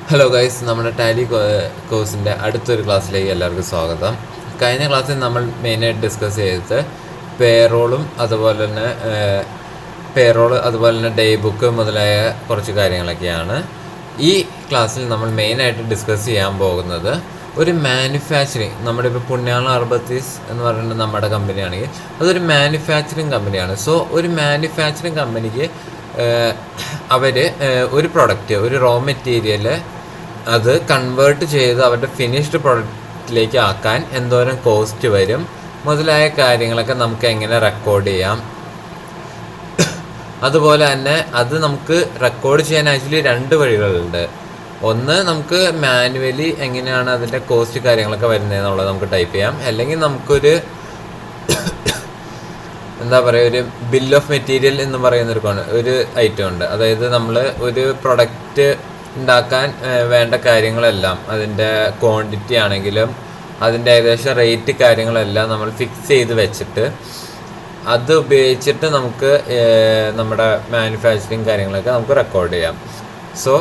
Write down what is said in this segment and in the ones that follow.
Hello guys, നമ്മുടെ Tally കോഴ്സിൻ്റെ അടുത്തൊരു ക്ലാസ്സിലേക്ക് എല്ലാവർക്കും സ്വാഗതം. കഴിഞ്ഞ ക്ലാസ്സിൽ നമ്മൾ മെയിനായിട്ട് ഡിസ്കസ് ചെയ്തത് അതുപോലെ തന്നെ ഡേ ബുക്ക് മുതലായ കുറച്ച് കാര്യങ്ങളൊക്കെയാണ്. ഈ ക്ലാസ്സിൽ നമ്മൾ മെയിനായിട്ട് ഡിസ്കസ് ചെയ്യാൻ പോകുന്നത് ഒരു മാനുഫാക്ചറിങ്. നമ്മുടെ ഇപ്പോൾ പുണ്യാള അർബത്തീസ് എന്ന് പറയുന്നത് നമ്മുടെ കമ്പനിയാണെങ്കിൽ അതൊരു മാനുഫാക്ചറിങ് കമ്പനിയാണ്. സോ ഒരു മാനുഫാക്ചറിങ് കമ്പനിക്ക് അവർ ഒരു പ്രൊഡക്റ്റ്, ഒരു റോ മെറ്റീരിയൽ അത് കൺവേർട്ട് ചെയ്ത് അവരുടെ ഫിനിഷ്ഡ് പ്രൊഡക്റ്റിലേക്ക് ആക്കാൻ എന്തോരം കോസ്റ്റ് വരും മുതലായ കാര്യങ്ങളൊക്കെ നമുക്ക് എങ്ങനെ റെക്കോർഡ് ചെയ്യാം. അതുപോലെ തന്നെ അത് നമുക്ക് റെക്കോർഡ് ചെയ്യാൻ ആക്ച്വലി രണ്ട് വഴികളുണ്ട്. ഒന്ന്, നമുക്ക് മാനുവലി എങ്ങനെയാണ് അതിൻ്റെ കോസ്റ്റ് കാര്യങ്ങളൊക്കെ വരുന്നതെന്നുള്ളത് നമുക്ക് ടൈപ്പ് ചെയ്യാം. അല്ലെങ്കിൽ നമുക്കൊരു ഒരു ബിൽ ഓഫ് മെറ്റീരിയൽ എന്ന് പറയുന്ന ഒരു ഐറ്റം ഉണ്ട്. അതായത് നമ്മൾ ഒരു പ്രൊഡക്റ്റ് ഉണ്ടാക്കാൻ വേണ്ട കാര്യങ്ങളെല്ലാം, അതിൻ്റെ ക്വാണ്ടിറ്റി ആണെങ്കിലും അതിൻ്റെ ഏകദേശം റേറ്റ് കാര്യങ്ങളെല്ലാം നമ്മൾ ഫിക്സ് ചെയ്ത് വെച്ചിട്ട് അത് ഉപയോഗിച്ചിട്ട് നമുക്ക് നമ്മുടെ മാനുഫാക്ചറിങ് കാര്യങ്ങളൊക്കെ നമുക്ക് റെക്കോർഡ് ചെയ്യാം. സോ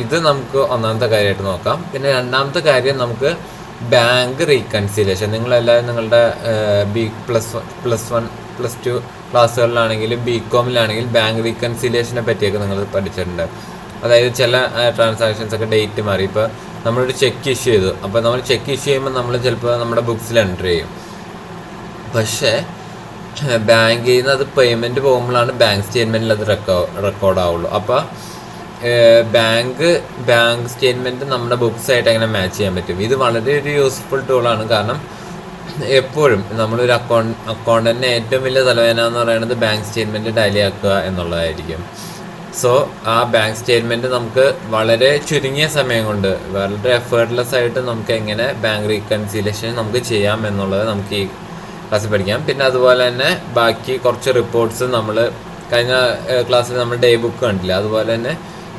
ഇത് നമുക്ക് ഒന്നാമത്തെ കാര്യമായിട്ട് നോക്കാം. പിന്നെ രണ്ടാമത്തെ കാര്യം, നമുക്ക് ബാങ്ക് റീകൺസിലേഷൻ. നിങ്ങളെല്ലാവരും നിങ്ങളുടെ +1 +2 ക്ലാസ്സുകളിലാണെങ്കിലും BCom-ലാണെങ്കിൽ ബാങ്ക് റീകൺസിലേഷനെ പറ്റിയൊക്കെ നിങ്ങൾ പഠിച്ചിട്ടുണ്ട്. അതായത് ചില ട്രാൻസാക്ഷൻസ് ഒക്കെ ഡേറ്റ് മാറി. ഇപ്പോൾ നമ്മളൊരു ചെക്ക് ഇഷ്യൂ ചെയ്തു, അപ്പോൾ നമ്മൾ ചെക്ക് ഇഷ്യൂ ചെയ്യുമ്പോൾ നമ്മൾ ചിലപ്പോൾ നമ്മുടെ ബുക്സിൽ എൻട്രി ചെയ്യും. പക്ഷേ ബാങ്കിൽ നിന്ന് അത് പേയ്മെൻറ്റ് പോകുമ്പോഴാണ് ബാങ്ക് സ്റ്റേറ്റ്മെൻറ്റിൽ അത് റെക്കോർഡ് ആവുള്ളൂ. അപ്പോൾ ബാങ്ക് സ്റ്റേറ്റ്മെൻറ്റ് നമ്മുടെ ബുക്സായിട്ട് എങ്ങനെ മാച്ച് ചെയ്യാൻ പറ്റും? ഇത് വളരെ ഒരു യൂസ്ഫുൾ ടൂളാണ്. കാരണം എപ്പോഴും നമ്മളൊരു അക്കൗണ്ടൻ്റിന് ഏറ്റവും വലിയ തലവേദന എന്ന് പറയുന്നത് ബാങ്ക് സ്റ്റേറ്റ്മെൻറ്റ് ടാലി ആക്കുക എന്നുള്ളതായിരിക്കും. സോ ആ ബാങ്ക് സ്റ്റേറ്റ്മെൻറ്റ് നമുക്ക് വളരെ ചുരുങ്ങിയ സമയം കൊണ്ട് വളരെ എഫേർട്ട്ലെസ് ആയിട്ട് നമുക്ക് എങ്ങനെ ബാങ്ക് റീകൺസിലേഷൻ നമുക്ക് ചെയ്യാം എന്നുള്ളത് നമുക്ക് ഈ ക്ലാസ്സിൽ പഠിക്കാം. പിന്നെ അതുപോലെ തന്നെ ബാക്കി കുറച്ച് റിപ്പോർട്ട്സ് നമ്മൾ കഴിഞ്ഞ ക്ലാസ്സിൽ നമ്മൾ ഡേ ബുക്ക് കണ്ടില്ല. അതുപോലെ തന്നെ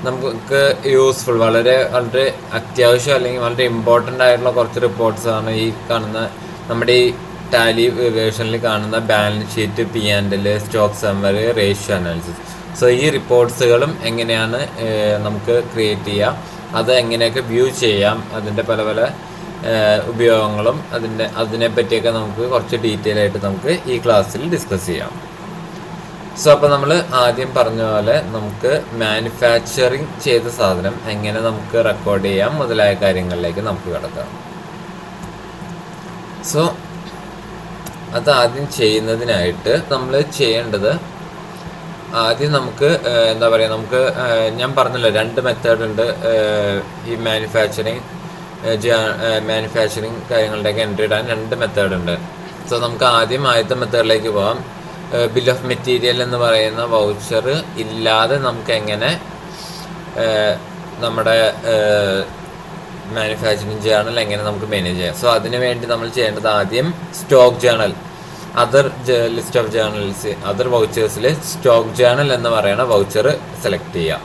നമുക്ക് യൂസ്ഫുൾ, വളരെ വളരെ അത്യാവശ്യം അല്ലെങ്കിൽ വളരെ ഇമ്പോർട്ടൻ്റ് ആയിട്ടുള്ള കുറച്ച് റിപ്പോർട്ട്സാണ് ഈ കാണുന്ന നമ്മുടെ ഈ ടാലി വേർഷനിൽ കാണുന്ന balance sheet, P&L, stock summary, ratio analysis. So ഈ റിപ്പോർട്ട്സുകളും എങ്ങനെയാണ് നമുക്ക് ക്രിയേറ്റ് ചെയ്യാം, അത് എങ്ങനെയൊക്കെ വ്യൂ ചെയ്യാം, അതിൻ്റെ പല പല ഉപയോഗങ്ങളും അതിനെപ്പറ്റിയൊക്കെ നമുക്ക് കുറച്ച് ഡീറ്റെയിൽ ആയിട്ട് നമുക്ക് ഈ ക്ലാസ്സിൽ ഡിസ്കസ് ചെയ്യാം. സോ അപ്പോൾ നമ്മൾ ആദ്യം പറഞ്ഞ പോലെ നമുക്ക് മാനുഫാക്ചറിങ് ചെയ്ത സാധനം എങ്ങനെ നമുക്ക് റെക്കോർഡ് ചെയ്യാം മുതലായ കാര്യങ്ങളിലേക്ക് നമുക്ക് കിടക്കാം. സോ അത് ആദ്യം ചെയ്യുന്നതിനായിട്ട് നമ്മൾ ചെയ്യേണ്ടത്, ആദ്യം നമുക്ക് നമുക്ക് ഞാൻ പറഞ്ഞല്ലോ 2 മെത്തേഡ് ഉണ്ട് ഈ മാനുഫാക്ചറിങ് കാര്യങ്ങളുടെയൊക്കെ എൻട്രി ഇടാൻ 2 മെത്തേഡ് ഉണ്ട്. സോ നമുക്ക് ആദ്യത്തെ മെത്തേഡിലേക്ക് പോകാം. ബിൽ ഓഫ് മെറ്റീരിയൽ എന്ന് പറയുന്ന വൗച്ചർ ഇല്ലാതെ നമുക്ക് എങ്ങനെ നമ്മുടെ മാനുഫാക്ചറിങ് ജേർണൽ എങ്ങനെ നമുക്ക് മാനേജ് ചെയ്യാം. സോ അതിനു വേണ്ടി നമ്മൾ ചെയ്യേണ്ടത് ആദ്യം stock journal, list of journals, വൗച്ചേഴ്സിൽ സ്റ്റോക്ക് ജേർണൽ എന്ന് പറയുന്ന വൗച്ചർ സെലക്ട് ചെയ്യാം.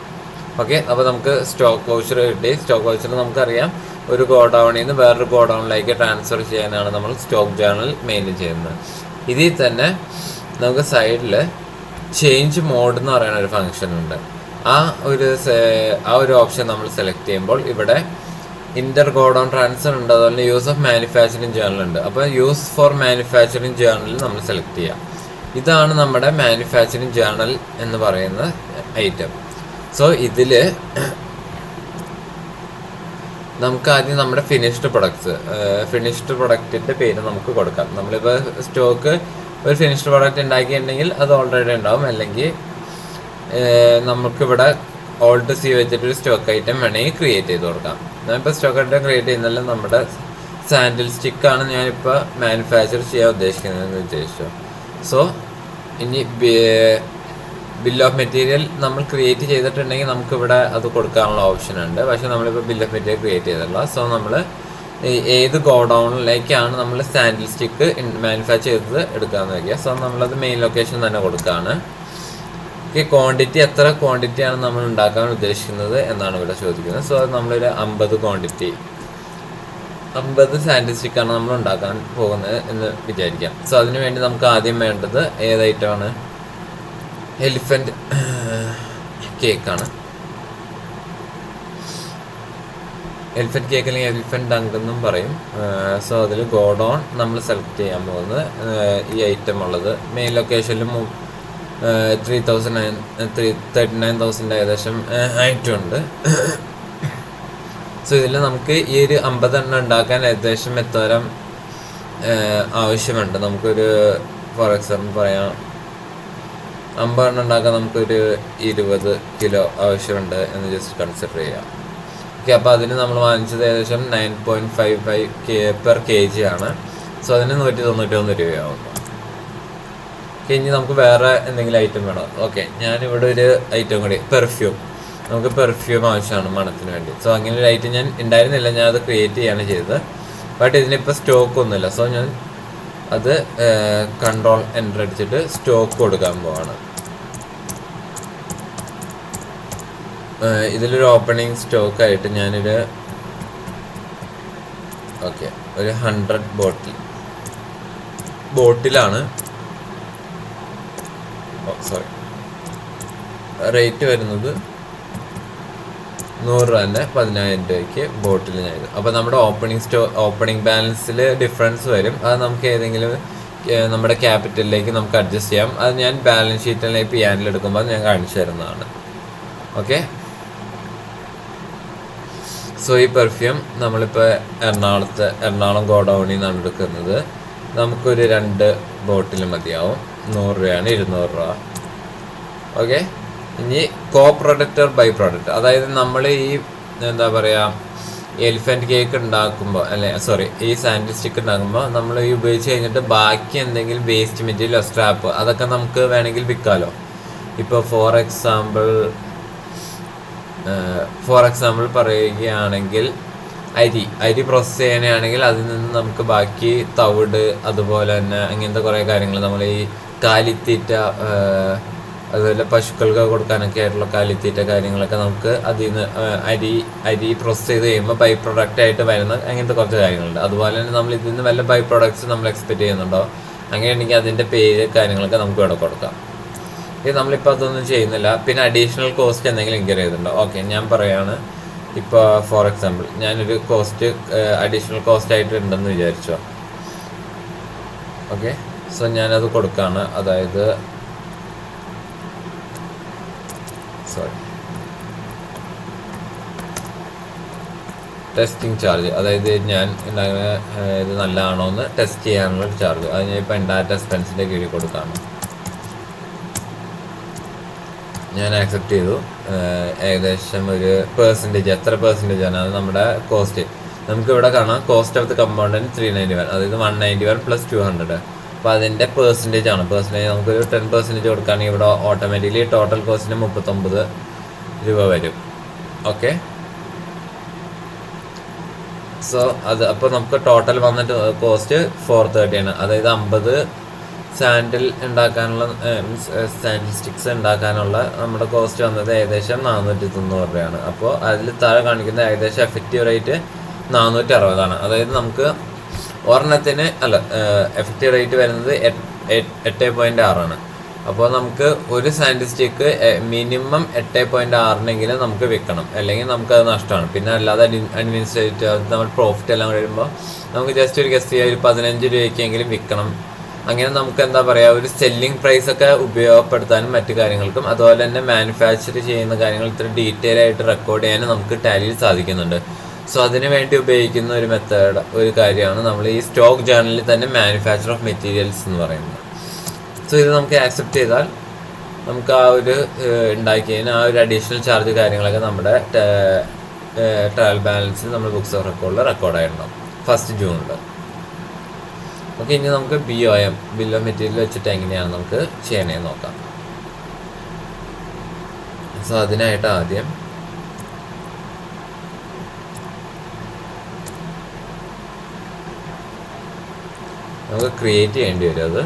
ഓക്കെ, അപ്പോൾ നമുക്ക് സ്റ്റോക്ക് വൗച്ചർ കിട്ടി. സ്റ്റോക്ക് വൗച്ചർ നമുക്കറിയാം ഒരു ഗോഡൗണിൽ നിന്ന് വേറൊരു ഗോഡൗണിലേക്ക് ട്രാൻസ്ഫർ ചെയ്യാനാണ് നമ്മൾ സ്റ്റോക്ക് ജേർണൽ മെയിൻറ്റെയിൻ ചെയ്യുന്നത്. ഇതിൽ തന്നെ നമുക്ക് സൈഡിൽ ചേഞ്ച് മോഡ് എന്ന് പറയുന്ന ഒരു ഫംഗ്ഷൻ ഉണ്ട്. ആ ഒരു ഓപ്ഷൻ നമ്മൾ സെലക്ട് ചെയ്യുമ്പോൾ ഇവിടെ ഇന്റർ ഗോഡൗൺ ട്രാൻസ്ഫർ ഉണ്ട്, അതുപോലെ യൂസ് ഓഫ് മാനുഫാക്ചറിങ് ജേർണൽ ഉണ്ട്. അപ്പോൾ യൂസ് ഫോർ മാനുഫാക്ചറിങ് ജേർണൽ നമ്മൾ സെലക്ട് ചെയ്യാം. ഇതാണ് നമ്മുടെ മാനുഫാക്ചറിങ് ജേർണൽ എന്ന് പറയുന്ന ഐറ്റം. സോ ഇതിൽ നമുക്ക് ആദ്യം നമ്മുടെ ഫിനിഷ്ഡ് പ്രൊഡക്റ്റിൻ്റെ പേര് നമുക്ക് കൊടുക്കാം. നമ്മളിപ്പോൾ സ്റ്റോക്ക് ഒരു ഫിനിഷ്ഡ് പ്രൊഡക്റ്റ് ഉണ്ടാക്കിയിട്ടുണ്ടെങ്കിൽ അത് ഓൾറെഡി ഉണ്ടാവും. അല്ലെങ്കിൽ നമുക്കിവിടെ ഓൾട്ട് സി വെച്ചിട്ടൊരു സ്റ്റോക്ക് ഐറ്റം വേണമെങ്കിൽ ക്രിയേറ്റ് ചെയ്ത് കൊടുക്കാം. ഞാനിപ്പോൾ സ്റ്റോക്ക് ഐറ്റം ക്രിയേറ്റ് ചെയ്യുന്നതിൽ നമ്മുടെ സാൻഡിൽ സ്റ്റിക്കാണ് ഞാനിപ്പോൾ മാനുഫാക്ചർ ചെയ്യാൻ ഉദ്ദേശിക്കുന്നതെന്ന് വിചാരിച്ചു. സോ ഇനി ബിൽ ഓഫ് മെറ്റീരിയൽ നമ്മൾ ക്രിയേറ്റ് ചെയ്തിട്ടുണ്ടെങ്കിൽ നമുക്കിവിടെ അത് കൊടുക്കാനുള്ള ഓപ്ഷൻ ഉണ്ട്. പക്ഷേ നമ്മളിപ്പോൾ ബിൽ ഓഫ് മെറ്റീരിയൽ ക്രിയേറ്റ് ചെയ്തിട്ടുള്ള. സോ നമ്മൾ ഏത് ഗോഡൗണിലേക്കാണ് നമ്മൾ സാൻഡിൽ സ്റ്റിക്ക് മാനുഫാക്ചർ ചെയ്തത് എടുക്കാമെന്ന് വയ്ക്കുക. സോ നമ്മളത് മെയിൻ ലൊക്കേഷൻ തന്നെ കൊടുക്കുകയാണ്. ക്വാണ്ടിറ്റി എത്ര ക്വാണ്ടിറ്റിയാണ് നമ്മൾ ഉണ്ടാക്കാൻ ഉദ്ദേശിക്കുന്നത് എന്നാണ് ഇവിടെ ചോദിക്കുന്നത്. സോ അത് നമ്മളൊരു 50 സാൻഡിൽ സ്റ്റിക്കാണ് നമ്മൾ ഉണ്ടാക്കാൻ പോകുന്നത് എന്ന് വിചാരിക്കാം. സോ അതിനു വേണ്ടി നമുക്ക് ആദ്യം വേണ്ടത് ഏതായിട്ടാണ്? എലിഫൻറ്റ് കേക്കാണ്. എലിഫൻറ്റ് കേക്ക് അല്ലെങ്കിൽ എലിഫൻറ്റ് ഡങ്ക് എന്നും പറയും. സോ അതിൽ ഗോഡോൺ നമ്മൾ സെലക്ട് ചെയ്യാൻ പോകുന്നത് ഈ ഐറ്റം ഉള്ളത് മെയിൻ ലൊക്കേഷനിലും 39,000 ഏകദേശം ഐറ്റം ഉണ്ട്. സോ ഇതിൽ നമുക്ക് ഈ ഒരു 50 എണ്ണം ഉണ്ടാക്കാൻ ഏകദേശം എത്തോരം ആവശ്യമുണ്ട്. നമുക്കൊരു ഫോർ എക്സാമ്പിൾ പറയാം, 50 എണ്ണം ഉണ്ടാക്കാൻ നമുക്കൊരു 20 കിലോ ആവശ്യമുണ്ട് എന്ന് ജസ്റ്റ് കൺസിഡർ ചെയ്യാം. ഓക്കെ, അപ്പോൾ അതിന് നമ്മൾ വാങ്ങിച്ചത് ഏകദേശം 9.55 പെർ kg ആണ്. സോ അതിന് 191 രൂപയാവുന്നു. ഓക്കെ, ഇനി നമുക്ക് വേറെ എന്തെങ്കിലും ഐറ്റം വേണം. ഓക്കെ, ഞാനിവിടെ ഒരു ഐറ്റം കൂടി, പെർഫ്യൂം. നമുക്ക് പെർഫ്യൂം ആവശ്യമാണ് മണത്തിന് വേണ്ടി. സോ അങ്ങനെ ഒരു ഐറ്റം ഞാൻ ഉണ്ടായിരുന്നില്ല, ഞാൻ അത് ക്രിയേറ്റ് ചെയ്യാണ് ചെയ്തത്. ബട്ട് ഇതിനിപ്പോൾ സ്റ്റോക്ക് ഒന്നുമില്ല. സോ ഞാൻ അത് കൺട്രോൾ എൻ്റർ അടിച്ചിട്ട് സ്റ്റോക്ക് കൊടുക്കാൻ പോവാണ്. ഇതിലൊരു ഓപ്പണിങ് സ്റ്റോക്കായിട്ട് ഞാനൊരു ഓക്കെ ഒരു 100 ബോട്ടിലാണ്. സോറി, റേറ്റ് വരുന്നത് 100 രൂപ തന്നെ, 10,000 രൂപയ്ക്ക് ബോട്ടിൽ ഞാൻ ഇത്. അപ്പോൾ നമ്മുടെ ഓപ്പണിംഗ് ബാലൻസിൽ ഡിഫറൻസ് വരും. അത് നമുക്ക് ഏതെങ്കിലും നമ്മുടെ ക്യാപിറ്റലിലേക്ക് നമുക്ക് അഡ്ജസ്റ്റ് ചെയ്യാം. അത് ഞാൻ ബാലൻസ് ഷീറ്റിലേക്ക് പിയാനിൽ എടുക്കുമ്പോൾ ഞാൻ കാണിച്ചു തരുന്നതാണ്. ഓക്കെ, സോ ഈ പെർഫ്യൂം നമ്മളിപ്പോൾ എറണാകുളം ഗോഡൗണിൽ നിന്നാണ് എടുക്കുന്നത്. നമുക്കൊരു 2 ബോട്ടിൽ മതിയാവും. 100 രൂപയാണ്, 200 രൂപ. ഓക്കെ, ഇനി കോ പ്രൊഡക്റ്റ് ബൈ പ്രൊഡക്റ്റ്, അതായത് നമ്മൾ ഈ എന്താ പറയുക എലിഫൻറ്റ് കേക്ക് ഉണ്ടാക്കുമ്പോൾ ഈ സാൻഡ്വിച്ച് സ്റ്റിക്ക് ഉണ്ടാക്കുമ്പോൾ നമ്മൾ ഈ ഉപയോഗിച്ച് കഴിഞ്ഞിട്ട് ബാക്കി എന്തെങ്കിലും വേസ്റ്റ് മെറ്റീരിയലോ സ്ക്രാപ്പ് അതൊക്കെ നമുക്ക് വേണമെങ്കിൽ വിൽക്കാമല്ലോ. ഇപ്പോൾ ഫോർ എക്സാമ്പിൾ പറയുകയാണെങ്കിൽ അരി പ്രോസസ്സ് ചെയ്യാനാണെങ്കിൽ അതിൽ നിന്ന് നമുക്ക് ബാക്കി തവിട് അതുപോലെ തന്നെ അങ്ങനത്തെ കുറേ കാര്യങ്ങൾ നമ്മൾ ഈ കാലിത്തീറ്റ അതുപോലെ പശുക്കൾക്ക് കൊടുക്കാനൊക്കെ ആയിട്ടുള്ള കാലിത്തീറ്റ കാര്യങ്ങളൊക്കെ നമുക്ക് അതിൽ നിന്ന് അരി പ്രോസസ്സ് ചെയ്ത് കഴിയുമ്പോൾ ബൈ പ്രൊഡക്റ്റ് ആയിട്ട് വരുന്ന അങ്ങനത്തെ കുറച്ച് കാര്യങ്ങളുണ്ട്. അതുപോലെ തന്നെ നമ്മൾ ഇതിൽ നിന്ന് വല്ല ബൈ പ്രൊഡക്ട്സ് നമ്മൾ എക്സ്പെക്ട് ചെയ്യുന്നുണ്ടോ, അങ്ങനെയാണെങ്കിൽ അതിൻ്റെ പേര് കാര്യങ്ങളൊക്കെ നമുക്ക് ഇവിടെ കൊടുക്കാം. ഇത് നമ്മളിപ്പോൾ അതൊന്നും ചെയ്യുന്നില്ല. പിന്നെ അഡീഷണൽ കോസ്റ്റ് എന്തെങ്കിലും ഇൻക്വയർ ചെയ്തിട്ടുണ്ടോ? ഓക്കെ, ഞാൻ പറയുകയാണ്. ഇപ്പോൾ ഫോർ എക്സാമ്പിൾ ഞാനൊരു കോസ്റ്റ് അഡീഷണൽ കോസ്റ്റ് ആയിട്ട് ഉണ്ടെന്ന് വിചാരിച്ചോ. ഓക്കെ, സോ ഞാനത് കൊടുക്കുകയാണ്. അതായത് ടെസ്റ്റിംഗ് ചാർജ്, അതായത് ഞാൻ ഉണ്ടാകുന്ന ഇത് നല്ലതാണോ എന്ന് ടെസ്റ്റ് ചെയ്യാനുള്ള ചാർജ്, അത് ഞാൻ ഇപ്പോൾ ഡാറ്റ എക്സ്പെൻസിൻ്റെ കീഴിൽ കൊടുക്കുകയാണ്. ഞാൻ ആക്സെപ്റ്റ് ചെയ്തു. ഏകദേശം ഒരു പെർസെൻറ്റേജ്, എത്ര പെർസെൻറ്റേജാണ് അത് നമ്മുടെ കോസ്റ്റ്. നമുക്കിവിടെ കാണാം കോസ്റ്റ് ഓഫ് ദി കമ്പോണൻറ്റ് 391, അതായത് 191 + 200. അപ്പോൾ അതിൻ്റെ പെർസെൻറ്റേജ് നമുക്കൊരു 10% കൊടുക്കുകയാണെങ്കിൽ ഇവിടെ ഓട്ടോമാറ്റിക്കലി ടോട്ടൽ കോസ്റ്റിന് 39 രൂപ വരും. ഓക്കെ, സോ അപ്പോൾ നമുക്ക് ടോട്ടൽ വന്നിട്ട് കോസ്റ്റ് 430 ആണ്. അതായത് 50 സാൻഡിൽ ഉണ്ടാക്കാനുള്ള സാൻഡിൽ സ്റ്റിക്സ് ഉണ്ടാക്കാനുള്ള നമ്മുടെ കോസ്റ്റ് വന്നത് ഏകദേശം 490 രൂപയാണ്. അപ്പോൾ അതിൽ താഴെ കാണിക്കുന്ന ഏകദേശം എഫക്റ്റീവ് റേറ്റ് 460 അതായത് നമുക്ക് ഒരെണ്ണത്തിന് എഫക്റ്റീവ് റേറ്റ് വരുന്നത് 8.6 അപ്പോൾ നമുക്ക് ഒരു സാൻഡിൽ സ്റ്റിക്ക് മിനിമം 8.6 നമുക്ക് വിൽക്കണം, അല്ലെങ്കിൽ നമുക്കത് നഷ്ടമാണ്. പിന്നെ അല്ലാതെ അഡ്മിനിസ്ട്രേറ്റീവ് നമ്മൾ പ്രോഫിറ്റ് എല്ലാം കഴിയുമ്പോൾ നമുക്ക് ജസ്റ്റ് ഒരു ഗസ്റ്റ് ചെയ്യാൻ ഒരു 15 രൂപയ്ക്കെങ്കിലും വിൽക്കണം. അങ്ങനെ നമുക്ക് എന്താ പറയുക, ഒരു സെല്ലിംഗ് പ്രൈസൊക്കെ ഉപയോഗപ്പെടുത്താനും മറ്റു കാര്യങ്ങൾക്കും അതുപോലെ തന്നെ മാനുഫാക്ചർ ചെയ്യുന്ന കാര്യങ്ങൾ ഇത്ര ഡീറ്റെയിൽ ആയിട്ട് റെക്കോർഡ് ചെയ്യാനും നമുക്ക് ടാലിയിൽ സാധിക്കുന്നുണ്ട്. സോ അതിനു വേണ്ടി ഉപയോഗിക്കുന്ന ഒരു കാര്യമാണ് നമ്മൾ ഈ സ്റ്റോക്ക് ജേർണലിൽ തന്നെ മാനുഫാക്ചർ ഓഫ് മെറ്റീരിയൽസ് എന്ന് പറയുന്നത്. സോ ഇത് നമുക്ക് ആക്സെപ്റ്റ് ചെയ്താൽ നമുക്ക് ആ ഒരു ഉണ്ടാക്കിയതിന് ആ ഒരു അഡീഷണൽ ചാർജ് കാര്യങ്ങളൊക്കെ നമ്മുടെ ട്രയൽ ബാലൻസിൽ നമ്മൾ ബുക്സ് ഓഫ് റെക്കോർഡിൽ റെക്കോർഡായിട്ടുണ്ടാവും 1 ജൂണിൽ. ഓക്കെ, ഇനി നമുക്ക് BOM ബിൽ ഓഫ് മെറ്റീരിയൽ വെച്ചിട്ട് എങ്ങനെയാണ് നമുക്ക് ചെയ്യണേന്ന് നോക്കാം. സോ അതിനായിട്ട് ആദ്യം നമുക്ക് ക്രിയേറ്റ് ചെയ്യേണ്ടി വരും. അത്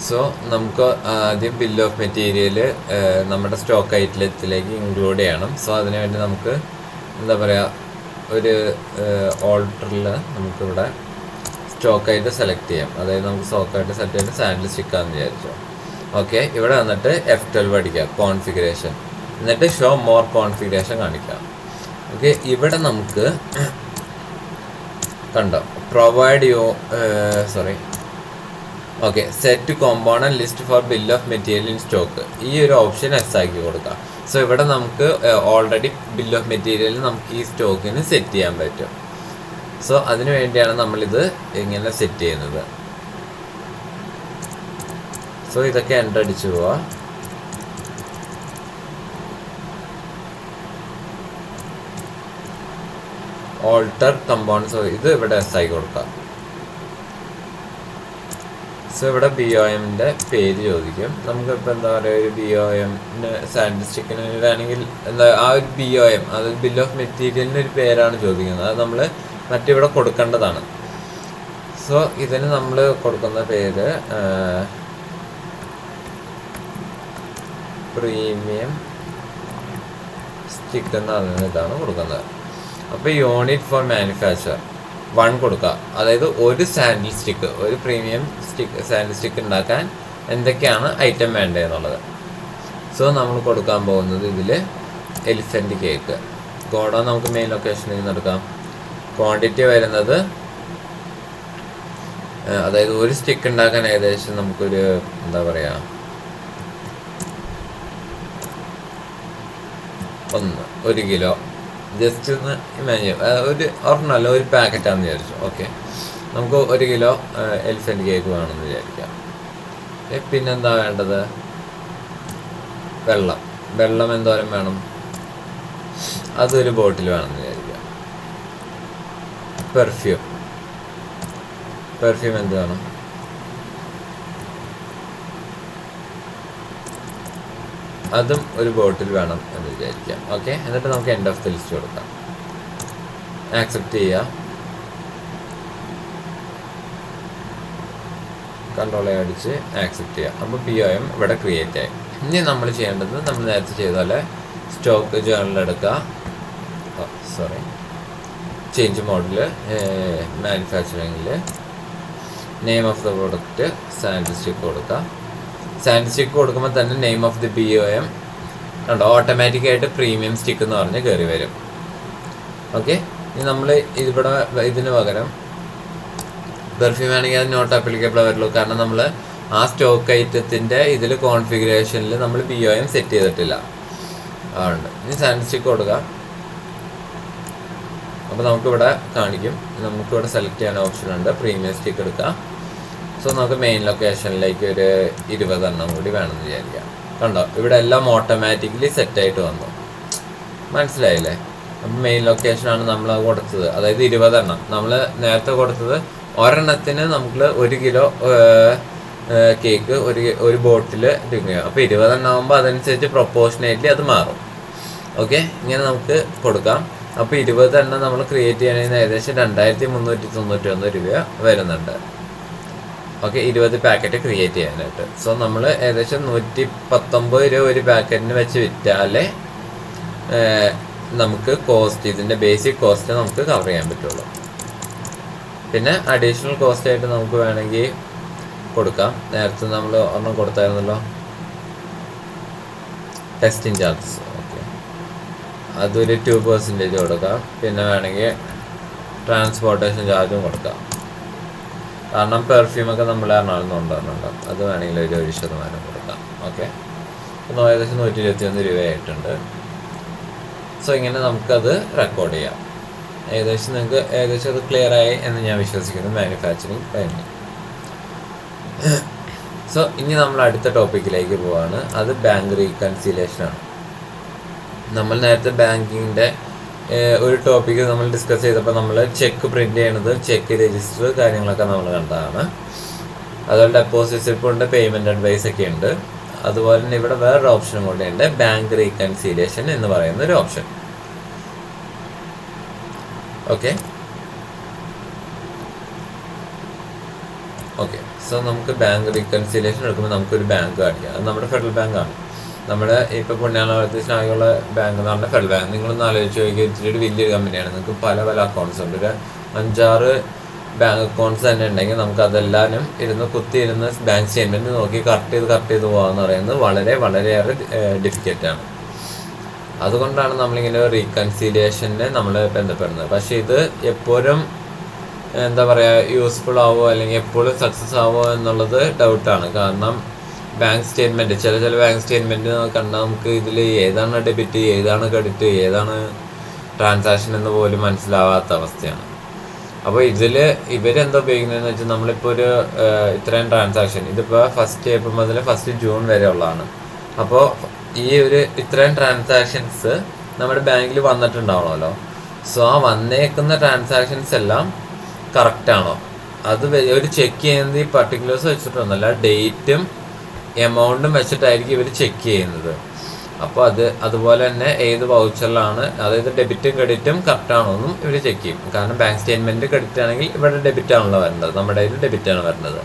സോ നമുക്ക് ആദ്യം ബിൽ ഓഫ് മെറ്റീരിയൽ നമ്മുടെ സ്റ്റോക്ക് ഐറ്റത്തിലേക്ക് ഇൻക്ലൂഡ് ചെയ്യണം. സോ അതിനുവേണ്ടി നമുക്ക് എന്താ പറയുക, ഒരു ഓൾട്ടറിൽ നമുക്കിവിടെ സ്റ്റോക്ക് ആയിട്ട് സെലക്ട് ചെയ്യാം. അതായത് നമുക്ക് സ്റ്റോക്ക് ആയിട്ട് സെലക്ട് ചെയ്തിട്ട് സാൻഡിൽ സ്റ്റിക്കാന്ന് വിചാരിച്ചു. ഓക്കെ, ഇവിടെ വന്നിട്ട് F12 അടിക്കുക, കോൺഫിഗറേഷൻ, എന്നിട്ട് ഷോ മോർ കോൺഫിഗറേഷൻ കാണിക്കാം. ഓക്കെ, ഇവിടെ നമുക്ക് കണ്ടോ provide okay set component list four bill of material in stock, ഈ ഒരു ഓപ്ഷൻ എസ് ആക്കി കൊടുക്കാം. സോ ഇവിടെ നമുക്ക് ഓൾറെഡി ബിൽ ഓഫ് മെറ്റീരിയൽ നമുക്ക് ഈ സ്റ്റോക്കിന് സെറ്റ് ചെയ്യാൻ പറ്റും. സോ അതിനു വേണ്ടിയാണ് നമ്മളിത് ഇങ്ങനെ സെറ്റ് ചെയ്യുന്നത്. സോ ഇതൊക്കെ എൻ്റർ അടിച്ചു പോവാ. ഓൾട്ടർ കമ്പോണൻസ്, ഇത് ഇവിടെ എസ് ആയി കൊടുക്കാം. സോ ഇവിടെ BOMൻ്റെ പേര് ചോദിക്കും. നമുക്കിപ്പോൾ എന്താ പറയുക, ഒരു BOMന് സാൻഡ് സ്റ്റിക്കിന് വേണമെങ്കിൽ എന്താ ആ ഒരു BOM, അതായത് ബിൽ ഓഫ് മെറ്റീരിയലിന് ഒരു പേരാണ് ചോദിക്കുന്നത്. അത് നമ്മൾ മറ്റിവിടെ കൊടുക്കേണ്ടതാണ്. സോ ഇതിന് നമ്മൾ കൊടുക്കുന്ന പേര് പ്രീമിയം സ്റ്റിക്ക് എന്നാണ് ഇതാണ് കൊടുക്കുന്നത്. അപ്പോൾ യൂണിറ്റ് ഫോർ മാനുഫാക്ചർ 1 കൊടുക്കുക. അതായത് ഒരു സാൻഡിൽ സ്റ്റിക്ക്, ഒരു പ്രീമിയം സാൻഡിൽ സ്റ്റിക്ക് ഉണ്ടാക്കാൻ എന്തൊക്കെയാണ് ഐറ്റം വേണ്ടതെന്നുള്ളത്. സോ നമ്മൾ കൊടുക്കാൻ പോകുന്നത് ഇതിൽ എലിഫൻറ്റ് കേക്ക്. ഗോഡൗൺ നമുക്ക് മെയിൻ ലൊക്കേഷനിൽ നിന്ന് എടുക്കാം. ക്വാണ്ടിറ്റി വരുന്നത്, അതായത് ഒരു സ്റ്റിക്ക് ഉണ്ടാക്കാൻ ഏകദേശം നമുക്കൊരു എന്താ പറയുക 1 കിലോ, ജസ്റ്റ് ഒന്ന് ഇമാജിൻ, ഒരെണ്ണമല്ല ഒരു പാക്കറ്റാണെന്ന് വിചാരിച്ചു. ഓക്കെ, നമുക്ക് 1 കിലോ എലിഫൻറ്റ് കേക്ക് വേണമെന്ന് വിചാരിക്കാം. പിന്നെന്താ വേണ്ടത്, വെള്ളം എന്തോരം വേണം, അതൊരു ബോട്ടിൽ വേണമെന്ന് വിചാരിക്കാം. പെർഫ്യൂം എന്ത് വേണം, അതും ഒരു ബോട്ടിൽ വേണം എന്ന് വിചാരിക്കാം. ഓക്കെ, എന്നിട്ട് നമുക്ക് എൻഡ് ഓഫ് ദ ലിസ്റ്റ് കൊടുക്കാം. ആക്സെപ്റ്റ് ചെയ്യുക, കൺട്രോൾ അടിച്ച് ആക്സെപ്റ്റ് ചെയ്യുക. അപ്പോൾ BOM ഇവിടെ ക്രിയേറ്റ് ആയി. ഇനി നമ്മൾ ചെയ്യേണ്ടത് നമ്മൾ നേരത്തെ ചെയ്ത പോലെ സ്റ്റോക്ക് ജേർണൽ എടുക്കുക. ചേഞ്ച് മോഡൽ മാനുഫാക്ചറിങ്ങിൽ name of the product sand stick കൊടുക്കുക. സാൻഡ് സ്റ്റിക്ക് കൊടുക്കുമ്പോൾ തന്നെ നെയിം ഓഫ് ദി BOM ഉണ്ടോ, ഓട്ടോമാറ്റിക്കായിട്ട് പ്രീമിയം സ്റ്റിക്ക് എന്ന് പറഞ്ഞ് കയറി വരും. ഓക്കെ, ഇനി നമ്മൾ ഇവിടെ ഇതിന് പകരം പെർഫ്യൂം ആണെങ്കിൽ അത് നോട്ട് ആപ്ലിക്കബിൾ വരുള്ളൂ. കാരണം നമ്മൾ ആ സ്റ്റോക്ക് ഐറ്റത്തിൻ്റെ ഇതിൽ കോൺഫിഗറേഷനിൽ നമ്മൾ BOM സെറ്റ് ചെയ്തിട്ടില്ല. അതുകൊണ്ട് ഇനി സാൻഡ് സ്റ്റിക്ക് കൊടുക്കുക. അപ്പോൾ നമുക്കിവിടെ കാണിക്കും, നമുക്കിവിടെ സെലക്ട് ചെയ്യാൻ ഓപ്ഷൻ ഉണ്ട്. പ്രീമിയം സ്റ്റിക്ക് എടുക്കുക. സോ നമുക്ക് മെയിൻ ലൊക്കേഷനിലേക്ക് ഒരു 20 എണ്ണം കൂടി വേണമെന്ന് വിചാരിക്കാം. കണ്ടോ, ഇവിടെ എല്ലാം ഓട്ടോമാറ്റിക്കലി സെറ്റായിട്ട് വന്നു. മനസ്സിലായില്ലേ? അപ്പം മെയിൻ ലൊക്കേഷനാണ് നമ്മൾ കൊടുത്തത്. അതായത് 20 എണ്ണം. നമ്മൾ നേരത്തെ കൊടുത്തത് ഒരെണ്ണത്തിന് നമുക്ക് 1 കിലോ കേക്ക് ഒരു ബോട്ടിൽ എടുക്കുക. അപ്പോൾ 20 എണ്ണം ആകുമ്പോൾ അതനുസരിച്ച് പ്രൊപ്പോർഷനേറ്റ്ലി അത് മാറും. ഓക്കെ, ഇങ്ങനെ നമുക്ക് കൊടുക്കാം. അപ്പോൾ 20 എണ്ണം നമ്മൾ ക്രിയേറ്റ് ചെയ്യണമെങ്കിൽ ഏകദേശം 2391 രൂപ വരുന്നുണ്ട്. ഓക്കെ, 20 പാക്കറ്റ് ക്രിയേറ്റ് ചെയ്യാനായിട്ട്. സോ നമ്മൾ ഏകദേശം 119 രൂപ ഒരു പാക്കറ്റിന് വെച്ച് വിറ്റാലേ നമുക്ക് കോസ്റ്റ്, ഇതിൻ്റെ ബേസിക് കോസ്റ്റ് നമുക്ക് കവർ ചെയ്യാൻ പറ്റുള്ളൂ. പിന്നെ അഡീഷണൽ കോസ്റ്റ് ആയിട്ട് നമുക്ക് വേണമെങ്കിൽ കൊടുക്കാം. നേരത്തെ നമ്മൾ ഒരെണ്ണം കൊടുത്തായിരുന്നല്ലോ, ടെസ്റ്റിംഗ് ചാർജസ്. ഓക്കെ, അതൊരു 2% കൊടുക്കാം. പിന്നെ വേണമെങ്കിൽ ട്രാൻസ്പോർട്ടേഷൻ ചാർജും കൊടുക്കാം. കാരണം പെർഫ്യൂമൊക്കെ നമ്മൾ എറണാകുളം കൊണ്ടുവരുന്നുണ്ട്, അത് വേണമെങ്കിൽ ഒരു 1% കൊടുക്കാം. ഓക്കെ, അപ്പോൾ ഏകദേശം 121 രൂപയായിട്ടുണ്ട്. സോ ഇങ്ങനെ നമുക്കത് റെക്കോർഡ് ചെയ്യാം. ഏകദേശം അത് ക്ലിയർ ആയി എന്ന് ഞാൻ വിശ്വസിക്കുന്നു, മാനുഫാക്ചറിങ് കഴിഞ്ഞു. സോ ഇനി നമ്മൾ അടുത്ത ടോപ്പിക്കിലേക്ക് പോവാണ്. അത് ബാങ്ക് റീകൺസിലേഷനാണ്. നമ്മൾ നേരത്തെ ബാങ്കിങ്ങിൻ്റെ ഒരു ടോപ്പിക്ക് നമ്മൾ ഡിസ്കസ് ചെയ്തപ്പോൾ നമ്മൾ ചെക്ക് പ്രിൻ്റ് ചെയ്യണത്, ചെക്ക് രജിസ്റ്റർ കാര്യങ്ങളൊക്കെ നമ്മൾ കണ്ടതാണ്. അതുപോലെ ഡെപ്പോസിറ്റ് സ്ലിപ്പ് ഉണ്ട്, പേയ്മെൻറ്റ് അഡ്വൈസ് ഒക്കെ ഉണ്ട്. അതുപോലെ തന്നെ ഇവിടെ വേറൊരു ഓപ്ഷനും കൂടെ ഉണ്ട്, ബാങ്ക് റീകൺസിലേഷൻ എന്ന് പറയുന്ന ഒരു ഓപ്ഷൻ. ഓക്കെ, ഓക്കെ, സോ നമുക്ക് ബാങ്ക് റീകൺസിലേഷൻ എടുക്കുമ്പോൾ നമുക്കൊരു ബാങ്ക് കാണിക്കാം. അത് നമ്മുടെ ഫെഡറൽ ബാങ്കാണ്. നമ്മുടെ ഇപ്പോൾ പുണ്യാളത്തിനായുള്ള ബാങ്ക് എന്ന് പറഞ്ഞാൽ ഫെഡറൽ ബാങ്ക്. നിങ്ങളൊന്ന് ആലോചിച്ച് നോക്കിയാൽ ഇച്ചിരി വലിയൊരു കമ്പനിയാണ്. നിങ്ങൾക്ക് പല പല അക്കൗണ്ട്സ് ഉണ്ട്. ഒരു 5-6 ബാങ്ക് അക്കൗണ്ട്സ് തന്നെ ഉണ്ടെങ്കിൽ നമുക്ക് അതെല്ലാവരും കുത്തിയിരുന്ന് ബാങ്ക് സ്റ്റേറ്റ്മെൻറ്റ് നോക്കി കറക്റ്റ് ചെയ്ത് പോകാമെന്ന് പറയുന്നത് വളരെയേറെ ഡിഫിക്കൽട്ടാണ്. അതുകൊണ്ടാണ് നമ്മളിങ്ങനെ റീകൺസീലിയേഷനെ നമ്മൾ ബന്ധപ്പെടുന്നത്. പക്ഷേ ഇത് എപ്പോഴും എന്താ പറയുക യൂസ്ഫുൾ ആവുമോ അല്ലെങ്കിൽ എപ്പോഴും സക്സസ് ആവുമോ എന്നുള്ളത് ഡൗട്ടാണ്. കാരണം ബാങ്ക് സ്റ്റേറ്റ്മെൻറ്റ് ചില ബാങ്ക് സ്റ്റേറ്റ്മെൻറ്റ് കണ്ടാൽ നമുക്ക് ഇതിൽ ഏതാണ് ഡെബിറ്റ്, ഏതാണ് ക്രെഡിറ്റ്, ഏതാണ് ട്രാൻസാക്ഷൻ എന്ന് പോലും മനസ്സിലാവാത്ത അവസ്ഥയാണ്. അപ്പോൾ ഇവരെന്താ ഉപയോഗിക്കുന്നതെന്ന് വെച്ചാൽ നമ്മളിപ്പോൾ ഒരു ഇത്രയും ട്രാൻസാക്ഷൻ, ഇതിപ്പോൾ ഫസ്റ്റ് ഏപ്രിൽ മുതൽ ഫസ്റ്റ് ജൂൺ വരെ ഉള്ളതാണ്. അപ്പോൾ ഈ ഇത്രയും ട്രാൻസാക്ഷൻസ് നമ്മുടെ ബാങ്കിൽ വന്നിട്ടുണ്ടാവണമല്ലോ. സോ ആ വന്നേക്കുന്ന ട്രാൻസാക്ഷൻസ് എല്ലാം കറക്റ്റാണോ അത് ഒരു ചെക്ക് ചെയ്യുന്നത് ഈ പർട്ടിക്കുലേഴ്സ് വെച്ചിട്ടൊന്നുമല്ല, ഡേറ്റും എമൗണ്ടും വെച്ചിട്ടായിരിക്കും ഇവർ ചെക്ക് ചെയ്യുന്നത്. അപ്പോൾ അതുപോലെ തന്നെ ഏത് വൗച്ചറിലാണ്, അതായത് ഡെബിറ്റും ക്രെഡിറ്റും കറക്റ്റാണോ എന്നും ഇവർ ചെക്ക് ചെയ്യും. കാരണം ബാങ്ക് സ്റ്റേറ്റ്മെൻറ്റ് ക്രെഡിറ്റ് ആണെങ്കിൽ ഇവിടെ ഡെബിറ്റ് ആണല്ലോ വരേണ്ടത്, നമ്മുടെ കയ്യിൽ ഡെബിറ്റാണ് വരുന്നത്.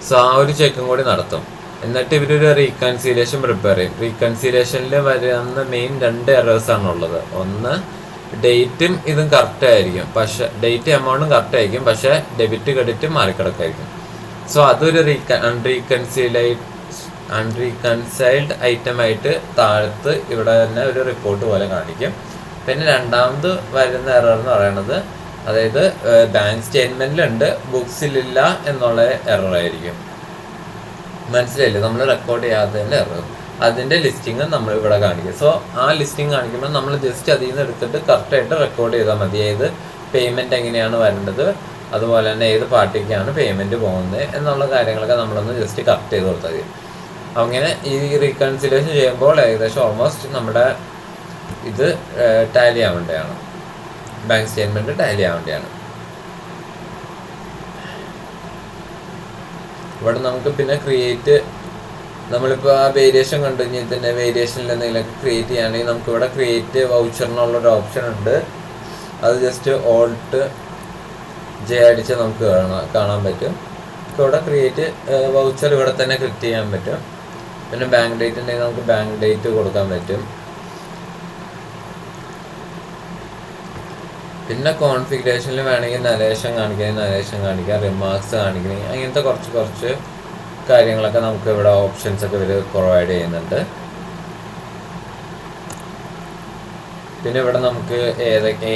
സോ ആ ഒരു ചെക്കും കൂടി നടത്തും. എന്നിട്ട് ഇവരൊരു റീകൺസീലിയേഷൻ പ്രിപ്പയർ ചെയ്യും. റീകൺസീലിയേഷനിൽ വരുന്ന മെയിൻ 2 എറേഴ്സാണ് ഉള്ളത്. ഒന്ന്, ഡേറ്റും ഇതും കറക്റ്റ് ആയിരിക്കും, പക്ഷേ ഡേറ്റ് എമൗണ്ടും കറക്റ്റ് ആയിരിക്കും, പക്ഷേ ഡെബിറ്റ് ക്രെഡിറ്റ് മാറിക്കിടക്കായിരിക്കും. സോ അതൊരു അൺറീകൺസൈൽഡ് ഐറ്റം ആയിട്ട് താഴത്ത് ഇവിടെ തന്നെ ഒരു റിപ്പോർട്ട് പോലെ കാണിക്കും. പിന്നെ രണ്ടാമത് വരുന്ന എറർ എന്ന് പറയുന്നത്, അതായത് ബാങ്ക് സ്റ്റേറ്റ്മെൻറ്റിലുണ്ട് ബുക്സിലില്ല എന്നുള്ള എറർ ആയിരിക്കും. മനസ്സിലായില്ലേ? നമ്മൾ റെക്കോർഡ് ചെയ്യാത്തതിൻ്റെ എറർ. അതിൻ്റെ ലിസ്റ്റിങ് നമ്മൾ ഇവിടെ കാണിക്കും. സോ ആ ലിസ്റ്റിംഗ് കാണിക്കുമ്പോൾ നമ്മൾ ജസ്റ്റ് അതിൽ നിന്ന് എടുത്തിട്ട് കറക്റ്റായിട്ട് റെക്കോർഡ് ചെയ്താൽ മതി. ഏത് പേയ്മെൻറ്റ് എങ്ങനെയാണ് വരേണ്ടത്, അതുപോലെ തന്നെ ഏത് പാർട്ടിക്കാണ് പേയ്മെൻറ്റ് പോകുന്നത് എന്നുള്ള കാര്യങ്ങളൊക്കെ നമ്മളൊന്ന് ജസ്റ്റ് കറക്റ്റ് ചെയ്ത് കൊടുത്താൽ മതി. അങ്ങനെ ഈ റീകൺസിലേഷൻ ചെയ്യുമ്പോൾ ഏകദേശം ഓൾമോസ്റ്റ് നമ്മുടെ ഇത് ടാലി ആവേണ്ടതാണ്, ബാങ്ക് സ്റ്റേറ്റ്മെൻറ്റ് ടാലി ആവേണ്ടതാണ്. ഇവിടെ നമുക്ക് പിന്നെ നമ്മളിപ്പോൾ ആ വേരിയേഷൻ കണ്ടു കഴിഞ്ഞാൽ ഇതിൻ്റെ വേരിയേഷനിൽ എന്തെങ്കിലുമൊക്കെ ക്രിയേറ്റ് ചെയ്യുകയാണെങ്കിൽ നമുക്കിവിടെ ക്രിയേറ്റ് വൗച്ചറിനുള്ളൊരു ഓപ്ഷൻ ഉണ്ട്. അത് ജസ്റ്റ് Alt J അടിച്ച് നമുക്ക് കാണാൻ പറ്റും. ഇവിടെ ക്രിയേറ്റ് വൗച്ചർ ഇവിടെ തന്നെ ക്ലിക്ക് ചെയ്യാൻ പറ്റും. പിന്നെ ബാങ്ക് ഡേറ്റ് ഉണ്ടെങ്കിൽ നമുക്ക് ബാങ്ക് ഡേറ്റ് കൊടുക്കാൻ പറ്റും. പിന്നെ കോൺഫിഗറേഷനിൽ വേണമെങ്കിൽ നരേഷൻ കാണിക്കാം, റിമാർക്സ് കാണിക്കണമെങ്കിൽ അങ്ങനത്തെ കുറച്ച് കാര്യങ്ങളൊക്കെ നമുക്ക് ഇവിടെ ഓപ്ഷൻസ് ഒക്കെ ഇവർ പ്രൊവൈഡ് ചെയ്യുന്നുണ്ട്. പിന്നെ ഇവിടെ നമുക്ക്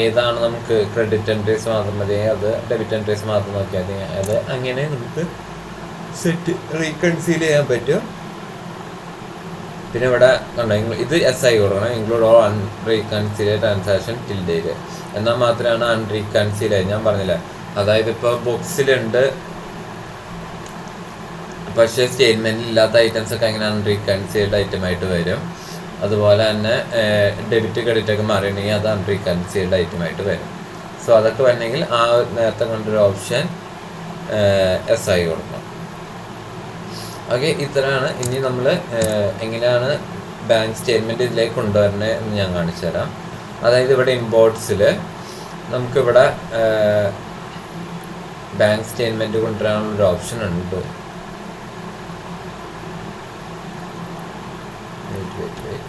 ഏതാണ് നമുക്ക് ക്രെഡിറ്റ് എൻട്രീസ് മാത്രം മതി, അത് ഡെബിറ്റ് എൻട്രീസ് മാത്രം നോക്കിയാൽ മതി. അത് അങ്ങനെ നമുക്ക് റീകൺസീൽ ചെയ്യാൻ പറ്റും. പിന്നെ ഇവിടെ കണ്ടോ, ഇത് SI കൊടുക്കണം, include all unreconciled transaction till date. എന്നാൽ മാത്രമാണ് അൺറീകൺസീൽ ആയി. ഞാൻ പറഞ്ഞില്ല, അതായത് ഇപ്പോൾ ബുക്സിലുണ്ട് പക്ഷേ സ്റ്റേറ്റ്മെൻറ്റിൽ ഇല്ലാത്ത ഐറ്റംസ് ഒക്കെ അങ്ങനെ അൺറീകൺസീൽഡ് ഐറ്റമായിട്ട് വരും. അതുപോലെ തന്നെ ഡെബിറ്റ് ക്രെഡിറ്റ് ഒക്കെ മാറിയിട്ടുണ്ടെങ്കിൽ അത് അൺറീകൺസീൽഡ് ഐറ്റമായിട്ട് വരും. സോ അതൊക്കെ വരണമെങ്കിൽ ആ നേരത്തെ കണ്ടൊരു ഓപ്ഷൻ SI കൊടുക്കണം. ഓക്കെ, ഇത്രയാണ്. ഇനി നമ്മൾ എങ്ങനെയാണ് ബാങ്ക് സ്റ്റേറ്റ്മെൻറ്റ് ഇതിലേക്ക് കൊണ്ടുവരണേ എന്ന് ഞാൻ കാണിച്ചു തരാം. അതായത് ഇവിടെ ഇമ്പോർട്ട്സിൽ നമുക്കിവിടെ ബാങ്ക് സ്റ്റേറ്റ്മെൻറ്റ് കൊണ്ടുവരാനുള്ളൊരു ഓപ്ഷൻ ഉണ്ട്. wait.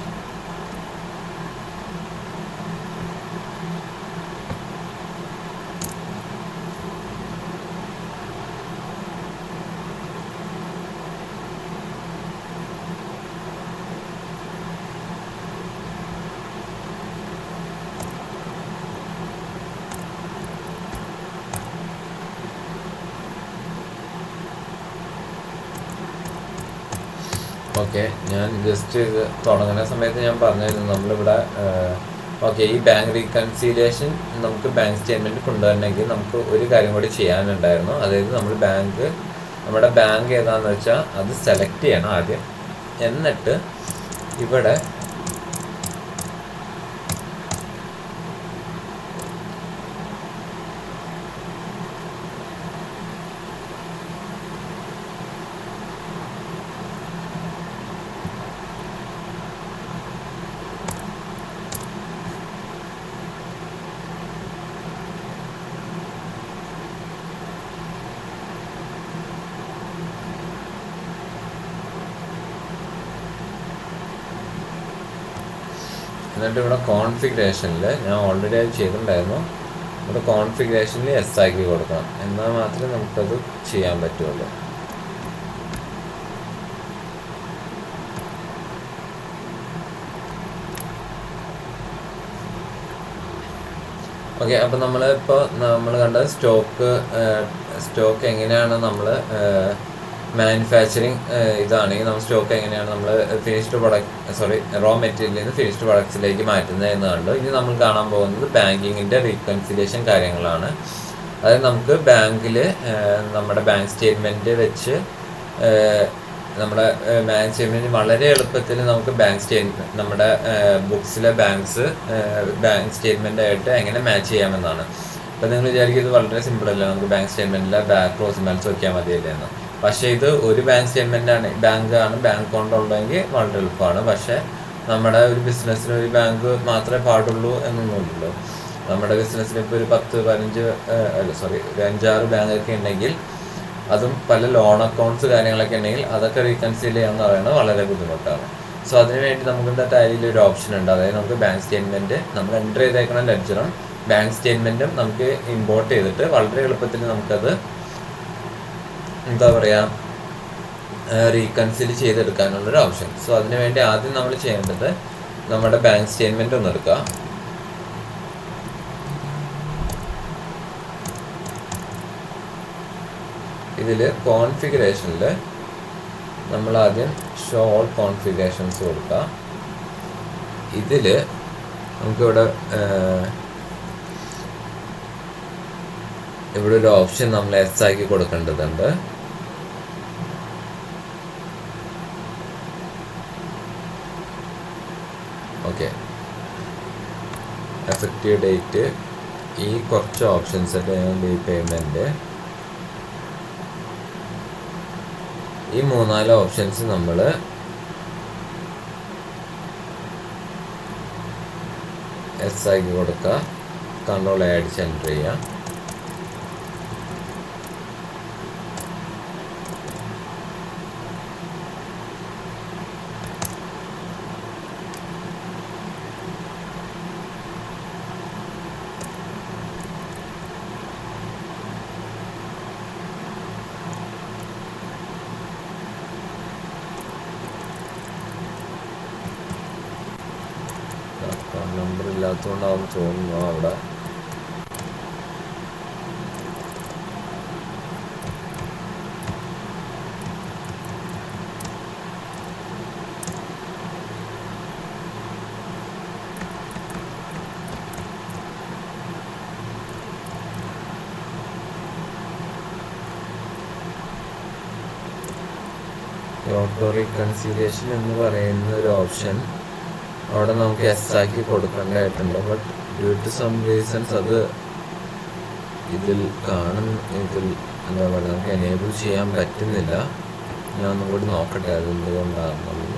ഓക്കെ, ഞാൻ ജസ്റ്റ് ഇത് തുടങ്ങുന്ന സമയത്ത് ഞാൻ പറഞ്ഞിരുന്നു നമ്മളിവിടെ ഓക്കെ ഈ ബാങ്ക് റീകൺസീലിയേഷൻ നമുക്ക് ബാങ്ക് സ്റ്റേറ്റ്മെൻറ്റ് കൊണ്ടുവരണമെങ്കിൽ നമുക്ക് ഒരു കാര്യം കൂടി ചെയ്യാനുണ്ടായിരുന്നു. അതായത് നമ്മുടെ ബാങ്ക് ഏതാണെന്ന് വെച്ചാൽ അത് സെലക്ട് ചെയ്യണം ആദ്യം. എന്നിട്ട് ഇവിടെ എന്നിട്ട് ഇവിടെ കോൺഫിഗറേഷനിൽ ഞാൻ ഓൾറെഡി അത് ചെയ്തിട്ടുണ്ടായിരുന്നു. ഇവിടെ കോൺഫിഗറേഷനിൽ എസ് ആക്കി കൊടുക്കണം, എന്നാൽ മാത്രമേ നമുക്കത് ചെയ്യാൻ പറ്റുള്ളൂ. ഓക്കെ, അപ്പോൾ നമ്മൾ കണ്ട സ്റ്റോക്ക് എങ്ങനെയാണ് നമ്മൾ മാനുഫാക്ചറിങ് ഇതാണെങ്കിൽ നമ്മൾ സ്റ്റോക്ക് എങ്ങനെയാണ് നമ്മൾ റോ മെറ്റീരിയലിൽ നിന്ന് ഫിനിഷ്ഡ് പ്രൊഡക്ട്സിലേക്ക് മാറ്റുന്നത് എന്ന് കണ്ടു. ഇനി നമ്മൾ കാണാൻ പോകുന്നത് ബാങ്കിങ്ങിൻ്റെ റീകൺസിലേഷൻ കാര്യങ്ങളാണ്. അതായത് നമുക്ക് ബാങ്കിൽ നമ്മുടെ ബാങ്ക് സ്റ്റേറ്റ്മെൻറ്റ് വെച്ച് നമ്മുടെ ബാങ്ക് സ്റ്റേറ്റ്മെൻറ്റ് വളരെ എളുപ്പത്തിൽ നമുക്ക് നമ്മുടെ ബുക്സിലെ ബാങ്ക് സ്റ്റേറ്റ്മെൻറ്റായിട്ട് എങ്ങനെ മാച്ച് ചെയ്യാമെന്നാണ്. അപ്പോൾ നിങ്ങൾ വിചാരിക്കും ഇത് വളരെ സിമ്പിളല്ല, നമുക്ക് ബാങ്ക് സ്റ്റേറ്റ്മെൻറ്റിലെ ക്ലോസിംഗ് ബാലൻസ് വയ്ക്കാൻ മതിയല്ലേ എന്ന്. പക്ഷേ ഇത് ഒരു ബാങ്ക് ബാങ്ക് അക്കൗണ്ട് ഉള്ളതെങ്കിൽ വളരെ എളുപ്പമാണ്. പക്ഷേ നമ്മുടെ ഒരു ബിസിനസ്സിന് ഒരു ബാങ്ക് മാത്രമേ പാടുള്ളൂ എന്നൊന്നുമില്ലല്ലോ. നമ്മുടെ ബിസിനസ്സിന് ഇപ്പോൾ ഒരു 10-15 ഒരു 5-6 ബാങ്കൊക്കെ ഉണ്ടെങ്കിൽ, അതും പല ലോൺ അക്കൗണ്ട്സ് കാര്യങ്ങളൊക്കെ ഉണ്ടെങ്കിൽ അതൊക്കെ റീകൺസിൽ ചെയ്യാമെന്ന് പറയുന്നത് വളരെ ബുദ്ധിമുട്ടാണ്. സോ അതിനുവേണ്ടി നമുക്ക് ടാലിയിൽ ഒരു ഓപ്ഷൻ ഉണ്ട്. അതായത് നമുക്ക് ബാങ്ക് സ്റ്റേറ്റ്മെൻറ്റ് നമ്മൾ എൻ്റർ ചെയ്തേക്കുന്ന ലെഡ്ജറും ബാങ്ക് സ്റ്റേറ്റ്മെൻറ്റും നമുക്ക് ഇമ്പോർട്ട് ചെയ്തിട്ട് വളരെ എളുപ്പത്തിൽ നമുക്കത് റീകൺസിൽ ചെയ്തെടുക്കാനുള്ളൊരു ഓപ്ഷൻ. സോ അതിനുവേണ്ടി ആദ്യം നമ്മൾ ചെയ്യേണ്ടത് നമ്മുടെ ബാങ്ക് സ്റ്റേറ്റ്മെൻറ്റ് ഒന്ന് എടുക്കുക. ഇതിൽ കോൺഫിഗറേഷനിൽ നമ്മൾ ആദ്യം ഷോ ഓൾ കോൺഫിഗറേഷൻസ് കൊടുക്കുക. ഇതിൽ നമുക്കിവിടെ ഒരു ഓപ്ഷൻ നമ്മൾ എസ് ആക്കി കൊടുക്കേണ്ടതുണ്ട്. ഓക്കെ, എഫക്റ്റീവ് ഡേറ്റ്, ഈ കുറച്ച് ഓപ്ഷൻസ് പേയ്മെൻറ്റ്, ഈ 3-4 ഓപ്ഷൻസ് നമ്മൾ എസ് ആക്കി കൊടുക്കുക. കൺട്രോൾ അടിച്ച് എൻ്റർ ചെയ്യുക. നമ്പർ ഇല്ലാത്തതുകൊണ്ടാവും തോന്നുന്നു അവിടെ. ഓട്ടോ റീകൺസിലിയേഷൻ എന്ന് പറയുന്ന ഒരു ഓപ്ഷൻ അവിടെ നമുക്ക് എസ് ആക്കി കൊടുക്കേണ്ടതായിട്ടുണ്ട്. But due to some reasons അത് ഇതിൽ എന്താ പറയുക, നമുക്ക് എനേബിൾ ചെയ്യാൻ പറ്റുന്നില്ല. ഞാൻ ഒന്നും കൂടി നോക്കട്ടെ അത് എന്തുകൊണ്ടാണെന്നുള്ളത്.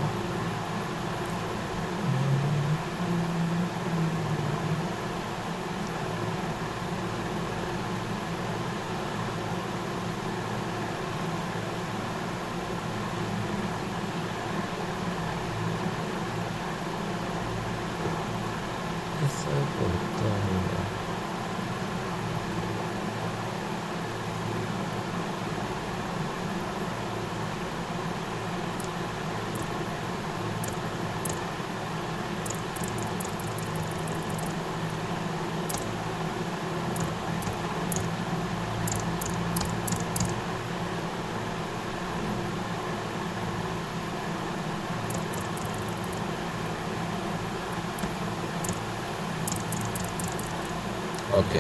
ഓക്കെ,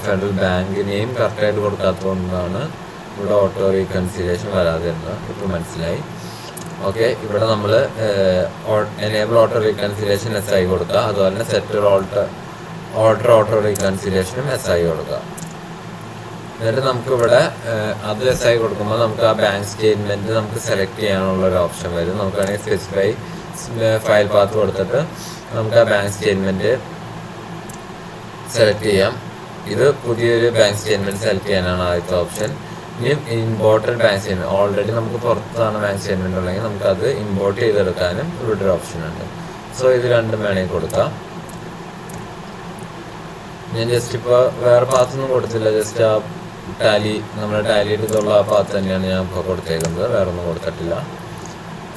ഫെഡറൽ ബാങ്ക് നെയിം കറക്റ്റായിട്ട് കൊടുക്കാത്തതുകൊണ്ടാണ് ഇവിടെ ഓട്ടോ റീകൺസിലിയേഷൻ വരാതിരുന്നത്. ഇപ്പോൾ മനസ്സിലായി. ഓക്കെ, ഇവിടെ നമ്മൾ എനേബിൾ ഓട്ടോ റീകൺസിലിയേഷൻ എസ് ആയി കൊടുക്കുക. അതുപോലെ തന്നെ സെറ്റ് ഓർഡർ ഓട്ടോ റീകൺസിലിയേഷനും എസ് ആയി കൊടുക്കുക. എന്നിട്ട് നമുക്കിവിടെ അത് എസ് ആയി കൊടുക്കുമ്പോൾ നമുക്ക് ആ ബാങ്ക് സ്റ്റേറ്റ്മെൻറ്റ് നമുക്ക് സെലക്ട് ചെയ്യാനുള്ളൊരു ഓപ്ഷൻ വരും. നമുക്കാണെങ്കിൽ സ്പെസിഫൈ ഫയൽ പാത്ത് കൊടുത്തിട്ട് നമുക്ക് ആ ബാങ്ക് സ്റ്റേറ്റ്മെൻറ്റ് സെലക്ട് ചെയ്യാം. ഇത് പുതിയൊരു ബാങ്ക് സ്റ്റേറ്റ്മെൻറ്റ് സെലക്ട് ചെയ്യാനാണ് ആദ്യത്തെ ഓപ്ഷൻ. ഇനി ഇമ്പോർട്ടഡ് ബാങ്ക് സ്റ്റേറ്റ്മെൻറ്റ്, ഓൾറെഡി നമുക്ക് പുറത്താണ് ബാങ്ക് സ്റ്റേറ്റ്മെൻറ്റ് ഉള്ളതെങ്കിൽ നമുക്കത് ഇമ്പോർട്ട് ചെയ്തെടുക്കാനും ഇവിടെ ഒരു ഓപ്ഷൻ ഉണ്ട്. സോ ഇത് രണ്ടും വേണമെങ്കിൽ കൊടുക്കാം. ഞാൻ ജസ്റ്റ് ഇപ്പോൾ വേറെ പാത്തൊന്നും കൊടുത്തില്ല, ജസ്റ്റ് ആ ടാലി നമ്മുടെ ടാലി എടുത്തുള്ള ആ പാത്ത് തന്നെയാണ് ഞാൻ ഇപ്പോൾ കൊടുത്തേക്കുന്നത്, വേറെ ഒന്നും കൊടുത്തിട്ടില്ല.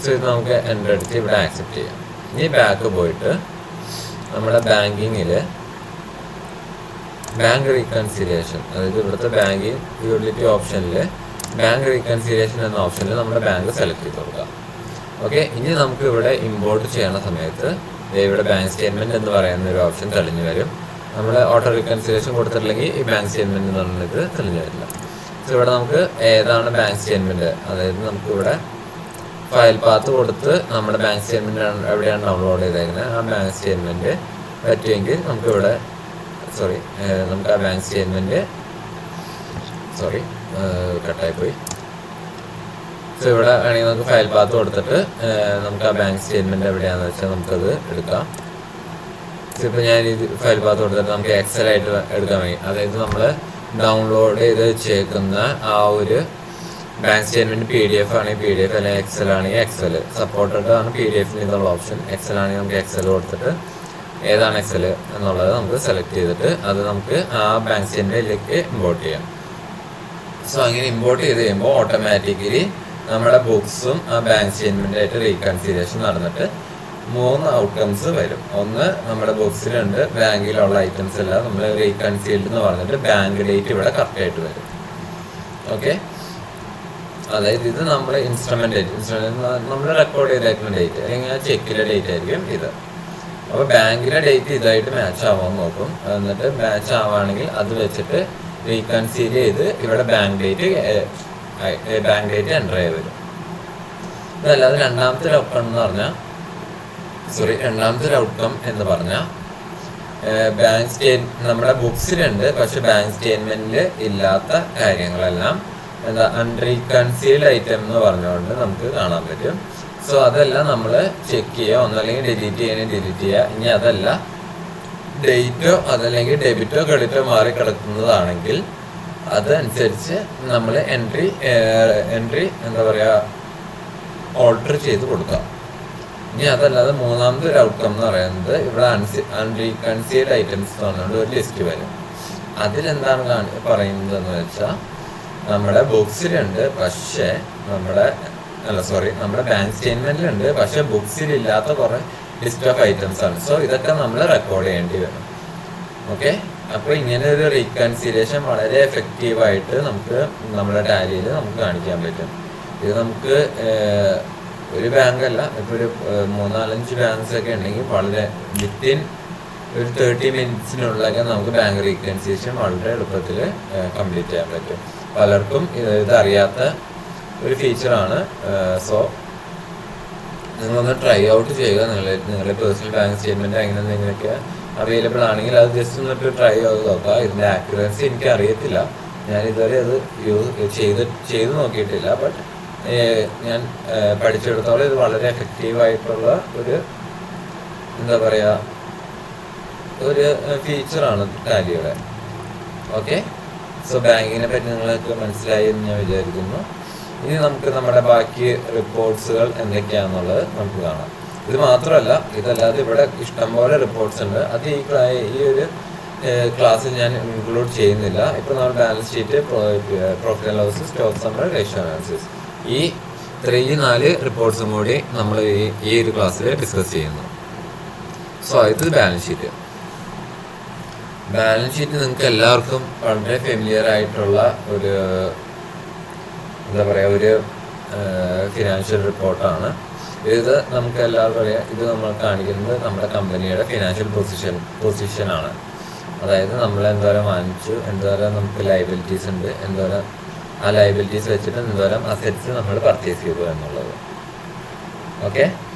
സോ ഇത് നമുക്ക് എൻ്റർ അടിച്ച് ഇവിടെ ആക്സെപ്റ്റ് ചെയ്യാം. ഇനി ബാക്ക് പോയിട്ട് നമ്മുടെ ബാങ്കിങ്ങിൽ ബാങ്ക് റീകൺസിലിയേഷൻ, അതായത് ഇവിടുത്തെ ബാങ്കിങ് യൂട്ടിലിറ്റി ഓപ്ഷനിൽ ബാങ്ക് റീകൺസിലിയേഷൻ എന്ന ഓപ്ഷനിൽ നമ്മുടെ ബാങ്ക് സെലക്ട് ചെയ്ത് കൊടുക്കാം. ഓക്കെ, ഇനി നമുക്ക് ഇവിടെ ഇമ്പോർട്ട് ചെയ്യുന്ന സമയത്ത് ഇവിടെ ബാങ്ക് സ്റ്റേറ്റ്മെൻറ്റ് എന്ന് പറയുന്ന ഒരു ഓപ്ഷൻ തെളിഞ്ഞു വരും. നമ്മൾ ഓട്ടോ റീകൺസിലിയേഷൻ കൊടുത്തിട്ടില്ലെങ്കിൽ ഈ ബാങ്ക് സ്റ്റേറ്റ്മെൻറ്റ് എന്ന് പറഞ്ഞത് തെളിഞ്ഞു വരില്ല. സോ ഇവിടെ നമുക്ക് ഏതാണ് ബാങ്ക് സ്റ്റേറ്റ്മെൻറ്റ്, അതായത് നമുക്കിവിടെ ഫയൽ പാത്ത് കൊടുത്ത് നമ്മുടെ ബാങ്ക് സ്റ്റേറ്റ്മെൻറ്റ് എവിടെയാണ് ഡൗൺലോഡ് ചെയ്തേക്കുന്നത് ആ ബാങ്ക് സ്റ്റേറ്റ്മെൻറ്റ് പറ്റുമെങ്കിൽ നമുക്കിവിടെ നമുക്ക് ആ ബാങ്ക് സ്റ്റേറ്റ്മെൻറ്റ് കട്ടായിപ്പോയി. സോ ഇവിടെ വേണമെങ്കിൽ നമുക്ക് ഫയൽ പാത്ത് കൊടുത്തിട്ട് നമുക്ക് ആ ബാങ്ക് സ്റ്റേറ്റ്മെൻറ്റ് എവിടെയാണെന്ന് വെച്ചാൽ നമുക്കത് എടുക്കാം. ഇപ്പോൾ ഞാൻ ഇത് ഫയൽ പാത്ത് കൊടുത്തിട്ട് നമുക്ക് എക്സൽ ആയിട്ട് എടുക്കാൻ കഴിയും. അതായത് നമ്മൾ ഡൗൺലോഡ് ചെയ്ത് വെച്ചേക്കുന്ന ആ ഒരു ബാങ്ക് സ്റ്റേറ്റ്മെൻറ്റ് PDF ആണെങ്കിൽ PDF, അല്ലെങ്കിൽ എക്സൽ ആണെങ്കിൽ എക്സൽ. സപ്പോർട്ടഡ് ആണ് PDF എന്നുള്ള ഓപ്ഷൻ. എക്സൽ ആണെങ്കിൽ നമുക്ക് എക്സൽ കൊടുത്തിട്ട് ഏതാണ് എക്സൽ എന്നുള്ളത് നമുക്ക് സെലക്ട് ചെയ്തിട്ട് അത് നമുക്ക് ആ ബാങ്ക് സ്റ്റേറ്റ്മെൻറ്റിലേക്ക് ഇമ്പോർട്ട് ചെയ്യാം. സോ അങ്ങനെ ഇമ്പോർട്ട് ചെയ്ത് കഴിയുമ്പോൾ ഓട്ടോമാറ്റിക്കലി നമ്മുടെ ബുക്സും ആ ബാങ്ക് സ്റ്റേറ്റ്മെൻറ്റായിട്ട് റീകൺസിലിയേഷൻ നടന്നിട്ട് 3 ഔട്ട്കംസ് വരും. ഒന്ന്, നമ്മുടെ ബുക്സിലുണ്ട് ബാങ്കിലുള്ള ഐറ്റംസ് എല്ലാം നമ്മൾ റീകൺസീൽഡ് എന്ന് പറഞ്ഞിട്ട് ബാങ്ക് ഡേറ്റ് ഇവിടെ കറക്റ്റായിട്ട് വരും. ഓക്കെ, അതായത് ഇത് നമ്മുടെ ഇൻസ്ട്രുമെൻ്റ് നമ്മൾ റെക്കോർഡ് ചെയ്തേക്കുന്ന ഡേറ്റ് അല്ലെങ്കിൽ ആ ചെക്കിലെ ഡേറ്റ് ആയിരിക്കും ഇത്. അപ്പോൾ ബാങ്കിലെ ഡേറ്റ് ഇതായിട്ട് മാച്ച് ആവാൻ നോക്കും. എന്നിട്ട് മാച്ച് ആവുകയാണെങ്കിൽ അത് വെച്ചിട്ട് റീകൺസീൽ ചെയ്ത് ഇവിടെ ബാങ്ക് ഡേറ്റ് എൻ്റർ ചെയ്ത് വരും. ഇതല്ലാതെ രണ്ടാമത്തെ ഔട്ട്കം എന്ന് പറഞ്ഞാൽ നമ്മുടെ ബുക്സിലുണ്ട്, പക്ഷെ ബാങ്ക് സ്റ്റേറ്റ്മെന്റിൽ ഇല്ലാത്ത കാര്യങ്ങളെല്ലാം അൺറീകൺസീൽഡ് ഐറ്റം എന്ന് പറഞ്ഞുകൊണ്ട് നമുക്ക് കാണാൻ പറ്റും. സോ അതെല്ലാം നമ്മൾ ചെക്ക് ചെയ്യുക, ഒന്നല്ലെങ്കിൽ ഡിലീറ്റ് ചെയ്യുക. ഇനി അതല്ല ഡേറ്റോ അതല്ലെങ്കിൽ ഡെബിറ്റോ ക്രെഡിറ്റോ മാറി കിടക്കുന്നതാണെങ്കിൽ അതനുസരിച്ച് നമ്മൾ എൻട്രി ഓൾട്ടർ ചെയ്ത് കൊടുക്കാം. ഇനി അതല്ലാതെ മൂന്നാമത്തെ ഒരു ഔട്ട്കം എന്ന് പറയുന്നത് ഇവിടെ അൺറീകൺസീൽഡ് ഐറ്റംസ് എന്ന് പറഞ്ഞുകൊണ്ട് ഒരു ലിസ്റ്റ് വരും. അതിലെന്താണ് പറയുന്നതെന്ന് വെച്ചാൽ നമ്മുടെ ബുക്സിലുണ്ട് പക്ഷേ നമ്മുടെ ബാങ്ക് സ്റ്റേറ്റ്മെന്റിലുണ്ട് പക്ഷെ ബുക്സിലില്ലാത്ത കുറെ ലിസ്റ്റ് ഓഫ് ഐറ്റംസ് ആണ്. സോ ഇതൊക്കെ നമ്മൾ റെക്കോർഡ് ചെയ്യേണ്ടി വരും. ഓക്കെ, അപ്പോൾ ഇങ്ങനെ ഒരു റീകൺസിലിയേഷൻ വളരെ എഫക്റ്റീവായിട്ട് നമുക്ക് നമ്മുടെ ടാലിയിൽ നമുക്ക് കാണിക്കാൻ പറ്റും. ഇത് നമുക്ക് ഒരു ബാങ്കല്ല, ഇപ്പോൾ ഒരു 3-4-5 ബാങ്ക്സ് ഒക്കെ ഉണ്ടെങ്കിൽ വളരെ വിത്തിൻ ഒരു 30 മിനിറ്റ്സിനുള്ളൊക്കെ നമുക്ക് ബാങ്ക് റീകൺസിലിയേഷൻ വളരെ എളുപ്പത്തിൽ കംപ്ലീറ്റ് ചെയ്യാൻ പറ്റും. പലർക്കും ഇതറിയാത്ത ഒരു ഫീച്ചറാണ്. സോ നിങ്ങളൊന്ന് ട്രൈ ഔട്ട് ചെയ്യുക. നിങ്ങളുടെ പേഴ്സണൽ ബാങ്ക് സ്റ്റേറ്റ്മെൻറ്റ് അങ്ങനെ എന്തെങ്കിലുമൊക്കെ അവൈലബിൾ ആണെങ്കിൽ അത് ജസ്റ്റ് എന്നിട്ട് ട്രൈ ചെയ്ത് നോക്കുക. ഇതിൻ്റെ ആക്യുറൻസി എനിക്ക് അറിയത്തില്ല, ഞാൻ ഇതുവരെ അത് ചെയ്ത് നോക്കിയിട്ടില്ല. ബട്ട് ഞാൻ പഠിച്ചെടുത്തോളം ഇത് വളരെ എഫക്റ്റീവായിട്ടുള്ള ഒരു ഒരു ഫീച്ചറാണ് ടാലിയുടെ. ഓക്കെ, സോ ബാങ്കിനെ പറ്റി നിങ്ങൾക്ക് മനസ്സിലായി എന്ന് ഞാൻ വിചാരിക്കുന്നു. ഇനി നമുക്ക് നമ്മുടെ ബാക്കി റിപ്പോർട്ട്സുകൾ എന്തൊക്കെയാണെന്നുള്ളത് നമുക്ക് കാണാം. ഇത് മാത്രമല്ല, ഇതല്ലാതെ ഇവിടെ ഇഷ്ടംപോലെ റിപ്പോർട്ട്സ് ഉണ്ട്. അത് ഈ ഒരു ക്ലാസ്സിൽ ഞാൻ ഇൻക്ലൂഡ് ചെയ്യുന്നില്ല. ഇപ്പോൾ നമ്മൾ balance sheet, profit and loss, stock summary, ratio analysis, ഈ 4 റിപ്പോർട്ട്സും കൂടി നമ്മൾ ഈ ഒരു ക്ലാസ്സിൽ ഡിസ്കസ് ചെയ്യുന്നു. സോ ഇത് ബാലൻസ് ഷീറ്റ് നിങ്ങൾക്ക് എല്ലാവർക്കും വളരെ ഫെമിലിയർ ആയിട്ടുള്ള ഒരു ഒരു ഫിനാൻഷ്യൽ റിപ്പോർട്ടാണ്. ഇത് നമുക്ക് എല്ലാവർക്കും അറിയാം. ഇത് നമ്മൾ കാണിക്കുന്നത് നമ്മുടെ കമ്പനിയുടെ ഫിനാൻഷ്യൽ പൊസിഷനാണ്. അതായത് നമ്മൾ എന്തോരം വാങ്ങിച്ചു, എന്തോരം നമുക്ക് ലയബിലിറ്റീസ് ഉണ്ട്, എന്തോരം ആ ലയബിലിറ്റീസ് വെച്ചിട്ട് എന്തോരം അസെറ്റ്സ് നമ്മൾ പർച്ചേസ് ചെയ്തു എന്നുള്ളത്. ഓക്കെ,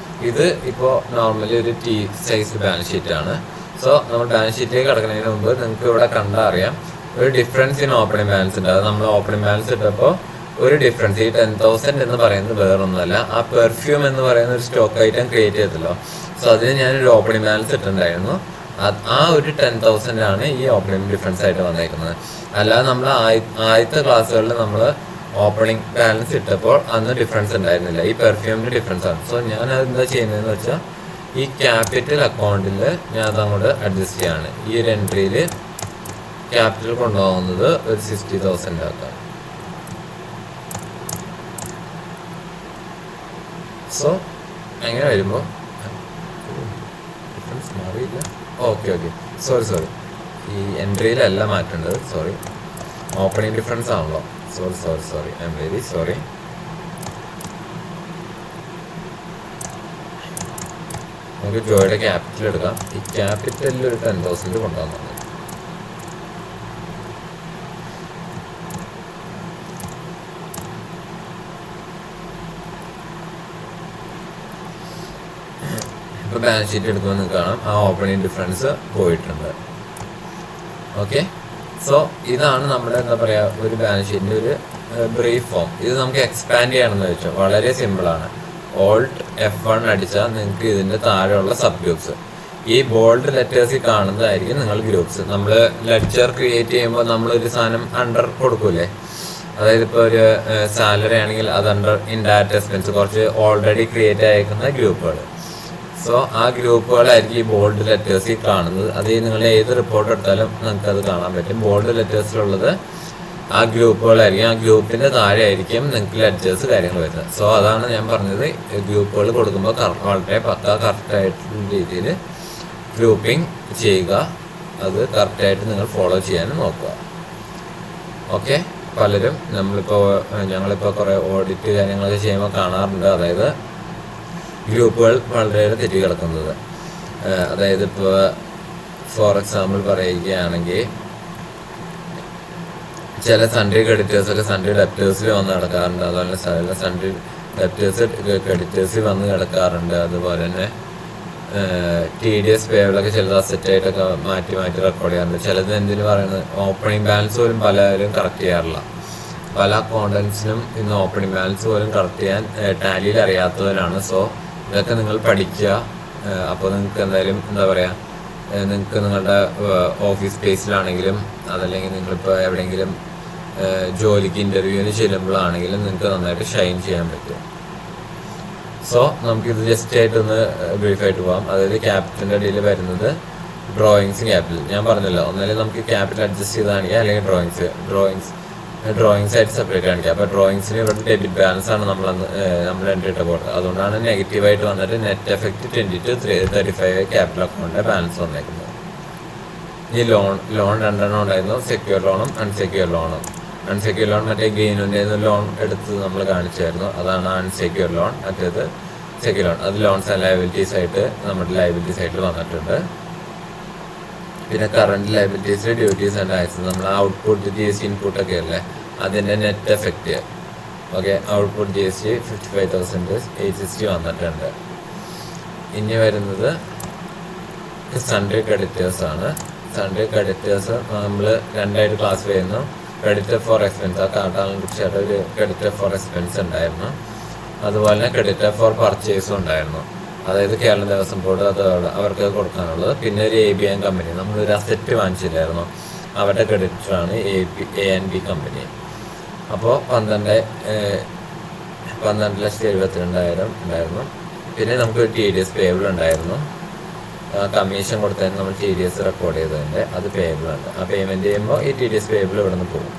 ഇത് ഇപ്പോൾ നോർമലി ഒരു T സൈസ് ബാലൻസ് ഷീറ്റാണ്. സോ നമ്മൾ ബാലൻസ് ഷീറ്റിലേക്ക് കിടക്കുന്നതിന് മുമ്പ് നിങ്ങൾക്ക് ഇവിടെ കണ്ടാൽ അറിയാം ഒരു ഡിഫറൻസ് ഇൻ ഓപ്പണിംഗ് ബാലൻസ് ഉണ്ട്. അത് നമ്മൾ ഓപ്പണിംഗ് ബാലൻസ് ഇട്ടപ്പോൾ ഒരു ഡിഫറൻസ്, ഈ 10,000 എന്ന് പറയുന്നത് വേറൊന്നുമല്ല, ആ പെർഫ്യൂം എന്ന് പറയുന്ന ഒരു സ്റ്റോക്ക് ഐറ്റം ക്രിയേറ്റ് ചെയ്തല്ലോ. സോ അതിന് ഞാനൊരു ഓപ്പണിംഗ് ബാലൻസ് ഇട്ടിട്ടുണ്ടായിരുന്നു. ആ ഒരു 10,000 ആണ് ഈ ഓപ്പണിംഗ് ഡിഫറൻസ് ആയിട്ട് വന്നേക്കുന്നത്. അല്ലാതെ നമ്മൾ ആദ്യത്തെ ക്ലാസ്സുകളിൽ നമ്മൾ ഓപ്പണിംഗ് ബാലൻസ് ഇട്ടപ്പോൾ അന്ന് ഡിഫറൻസ് ഉണ്ടായിരുന്നില്ല. ഈ പെർഫ്യൂമിൻ്റെ ഡിഫറൻസ് ആണ്. സോ ഞാൻ എന്താ ചെയ്യുന്നതെന്ന് വെച്ചാൽ ഈ ക്യാപിറ്റൽ അക്കൗണ്ടിൽ ഞാൻ അതങ്ങോട്ട് അഡ്ജസ്റ്റ് ചെയ്യാണ്. ഈ ഒരു എൻട്രിയിൽ ക്യാപിറ്റൽ കൊണ്ടുപോകുന്നത് ഒരു 60,000 ആക്കാം. സോ അങ്ങനെ വരുമ്പോൾ ഡിഫറൻസ് മാറിയില്ല. ഓക്കെ സോറി ഈ എൻട്രിയിലല്ല മാറ്റേണ്ടത്. സോറി, ഓപ്പണിംഗ് ഡിഫറൻസ് ആണല്ലോ. Sorry I am very sorry. നമുക്ക് ജോയുടെ ക്യാപിറ്റൽ എടുക്കാം. ഈ ക്യാപിറ്റലിൽ ഒരു 10,000 കൊണ്ടുവന്നു. ഇപ്പോൾ ബാലൻസ് ഷീറ്റ് എടുക്കുമ്പോൾ നിങ്ങൾക്ക് കാണാം ആ ഓപ്പണിംഗ് ഡിഫറൻസ് പോയിട്ടുണ്ട്. ഓക്കെ, സോ ഇതാണ് നമ്മുടെ എന്താ പറയുക ഒരു ബാലൻസ് ഷീറ്റിൻ്റെ ഒരു ബ്രീഫ് ഫോം. ഇത് നമുക്ക് എക്സ്പാൻഡ് ചെയ്യണമെന്ന് വെച്ചാൽ വളരെ സിമ്പിളാണ്. Alt F1 അടിച്ചാൽ നിങ്ങൾക്ക് ഇതിൻ്റെ താഴെയുള്ള സബ് ഗ്രൂപ്പ്സ് ഈ ബോൾഡ് ലെറ്റേഴ്സിൽ കാണുന്നതായിരിക്കും നിങ്ങൾ ഗ്രൂപ്പ്സ്. നമ്മൾ ലെഡ്ജർ ക്രിയേറ്റ് ചെയ്യുമ്പോൾ നമ്മളൊരു സാധനം അണ്ടർ കൊടുക്കൂലേ, അതായത് ഇപ്പോൾ ഒരു സാലറി ആണെങ്കിൽ അത് അണ്ടർ ഇൻഡയറക്റ്റ് എക്സ്പെൻസ് കുറച്ച് ഓൾറെഡി ക്രിയേറ്റ് ആയിരിക്കുന്ന ഗ്രൂപ്പുകൾ. സോ ആ ഗ്രൂപ്പുകളായിരിക്കും ഈ ബോൾഡ് ലെറ്റേഴ്സിൽ കാണുന്നത്. അത് നിങ്ങൾ ഏത് റിപ്പോർട്ട് എടുത്താലും നിങ്ങൾക്കത് കാണാൻ പറ്റും. ബോൾഡ് ലെറ്റേഴ്സിലുള്ളത് ആ ഗ്രൂപ്പുകളായിരിക്കും. ആ ഗ്രൂപ്പിൻ്റെ താഴെ ആയിരിക്കും നിങ്ങൾക്ക് ലെഡ്ജേഴ്സ് കാര്യങ്ങൾ വരുന്നത്. സോ അതാണ് ഞാൻ പറഞ്ഞത്, ഗ്രൂപ്പുകൾ കൊടുക്കുമ്പോൾ വളരെ കറക്റ്റായിട്ടുള്ള രീതിയിൽ ഗ്രൂപ്പിംഗ് ചെയ്യുക. അത് കറക്റ്റായിട്ട് നിങ്ങൾ ഫോളോ ചെയ്യാനും നോക്കുക. ഓക്കെ, പലരും ഞങ്ങളിപ്പോൾ കുറേ ഓഡിറ്റ് കാര്യങ്ങളൊക്കെ ചെയ്യുമ്പോൾ കാണാറുണ്ട്, അതായത് ഗ്രൂപ്പുകൾ വളരെയേറെ തെറ്റി കിടക്കുന്നത്. അതായത് ഇപ്പോൾ ഫോർ എക്സാമ്പിൾ പറയുകയാണെങ്കിൽ ചില സൺഡേ ക്രെഡിറ്റേഴ്സൊക്കെ സൺഡേ ഡെപ്റ്റേഴ്സിൽ വന്ന് കിടക്കാറുണ്ട്. അതുപോലെ ചില സൺഡേ ഡെപ്റ്റേഴ്സ് ക്രെഡിറ്റേഴ്സിൽ വന്ന് കിടക്കാറുണ്ട്. അതുപോലെ തന്നെ TDS പേബിളൊക്കെ ചിലത് അസറ്റായിട്ടൊക്കെ മാറ്റി റെക്കോർഡ് ചെയ്യാറുണ്ട്. ചിലത് എന്തിനു പറയുന്നത് ഓപ്പണിംഗ് ബാലൻസ് പോലും പലരും കറക്റ്റ് ചെയ്യാറില്ല. പല അക്കൗണ്ടൻസിനും ഇന്ന് ഓപ്പണിംഗ് ബാലൻസ് പോലും കറക്റ്റ് ചെയ്യാൻ ടാലിയിൽ അറിയാത്തവരാണ്. സോ ഇതൊക്കെ നിങ്ങൾ പഠിക്കുക. അപ്പോൾ നിങ്ങൾക്ക് എന്തായാലും എന്താ പറയുക, നിങ്ങൾക്ക് നിങ്ങളുടെ ഓഫീസ് സ്പേസിലാണെങ്കിലും അതല്ലെങ്കിൽ നിങ്ങളിപ്പോൾ എവിടെയെങ്കിലും ജോലിക്ക് ഇൻ്റർവ്യൂവിന് ചെല്ലുമ്പോഴാണെങ്കിലും നിങ്ങൾക്ക് നന്നായിട്ട് ഷൈൻ ചെയ്യാൻ പറ്റും. സോ നമുക്കിത് ജസ്റ്റ് ആയിട്ടൊന്ന് ബ്രീഫായിട്ട് പോകാം. അതായത് ക്യാപിറ്റലിൻ്റെ ഇടയിൽ വരുന്നത് ഡ്രോയിങ്സ് ക്യാപിറ്റൽ. ഞാൻ പറഞ്ഞല്ലോ, ഒന്നല്ലെങ്കിൽ നമുക്ക് ക്യാപിറ്റൽ അഡ്ജസ്റ്റ് ചെയ്ത് കാണിക്കുക, അല്ലെങ്കിൽ ഡ്രോയിങ്സ് ആയിട്ട് സെപ്പറേറ്റ് കാണിക്കുക. അപ്പോൾ ഡ്രോയിങ്സിന് ഇവിടെ ഡെബിറ്റ് ബാലൻസ് ആണ് നമ്മൾ എൻട്രി ഇട്ട പോട്ട്. അതുകൊണ്ടാണ് നെഗറ്റീവായിട്ട് വന്നിട്ട് നെറ്റ് എഫക്റ്റ് 20 to 35 ക്യാപിറ്റൽ അക്കൗണ്ടിൻ്റെ ബാലൻസ് വന്നേക്കുന്നത്. ഈ ലോൺ രണ്ടെണ്ണം ഉണ്ടായിരുന്നു, സെക്യൂർ ലോണും അൺസെക്യൂർ ലോണും. അൺസെക്യൂർ ലോൺ മറ്റേ ഗ്രീനിൻ്റെ ലോൺ എടുത്ത് നമ്മൾ കാണിച്ചായിരുന്നു, അതാണ് അൺസെക്യൂർ ലോൺ. മറ്റേത് സെക്യൂർ ലോൺ, അത് ലോൺസ് ആൻഡ് ലയബിലിറ്റീസ് ആയിട്ട് നമ്മുടെ ലയബിലിറ്റീസ് ആയിട്ട് വന്നിട്ടുണ്ട്. പിന്നെ current liabilities, duties and tax, നമ്മൾ ഔട്ട്പുട്ട് GST ഇൻപുട്ടൊക്കെ അല്ലേ അതിൻ്റെ net effect. Okay, output GST 55,860 വന്നിട്ടുണ്ട്. ഇനി വരുന്നത് സൺഡേ ക്രെഡിറ്റേഴ്സ് ആണ്. സൺഡേ ക്രെഡിറ്റേഴ്സ് നമ്മൾ രണ്ടായിട്ട് ക്ലാസ് ചെയ്യുന്നു. ക്രെഡിറ്റർ ഫോർ എക്സ്പെൻസ്, ആ കാട്ടാളിനെ കുറിച്ചായിട്ട് ഒരു ക്രെഡിറ്റർ ഫോർ എക്സ്പെൻസ് ഉണ്ടായിരുന്നു. അതുപോലെ തന്നെ ക്രെഡിറ്റർ ഫോർ പർച്ചേസും ഉണ്ടായിരുന്നു. അതായത് കേരള ദേവസ്വം ബോർഡ് അത് അവർക്ക് കൊടുക്കാനുള്ളത്. പിന്നെ ഒരു ABN കമ്പനി, നമ്മളൊരു അസറ്റ് വാങ്ങിച്ചില്ലായിരുന്നു, അവരുടെ ക്രെഡിറ്ററാണ് A&B കമ്പനി. അപ്പോൾ 12,72,000 ഉണ്ടായിരുന്നു. പിന്നെ നമുക്ക് TDS പേബിൾ ഉണ്ടായിരുന്നു. കമ്മീഷൻ കൊടുത്തതിന് നമ്മൾ TDS റെക്കോർഡ് ചെയ്തതിൻ്റെ അത് പേബിൾ ഉണ്ട്. ആ പേയ്മെൻറ്റ് ചെയ്യുമ്പോൾ ഈ TDS പേബിൾ ഇവിടെ നിന്ന് പോകും.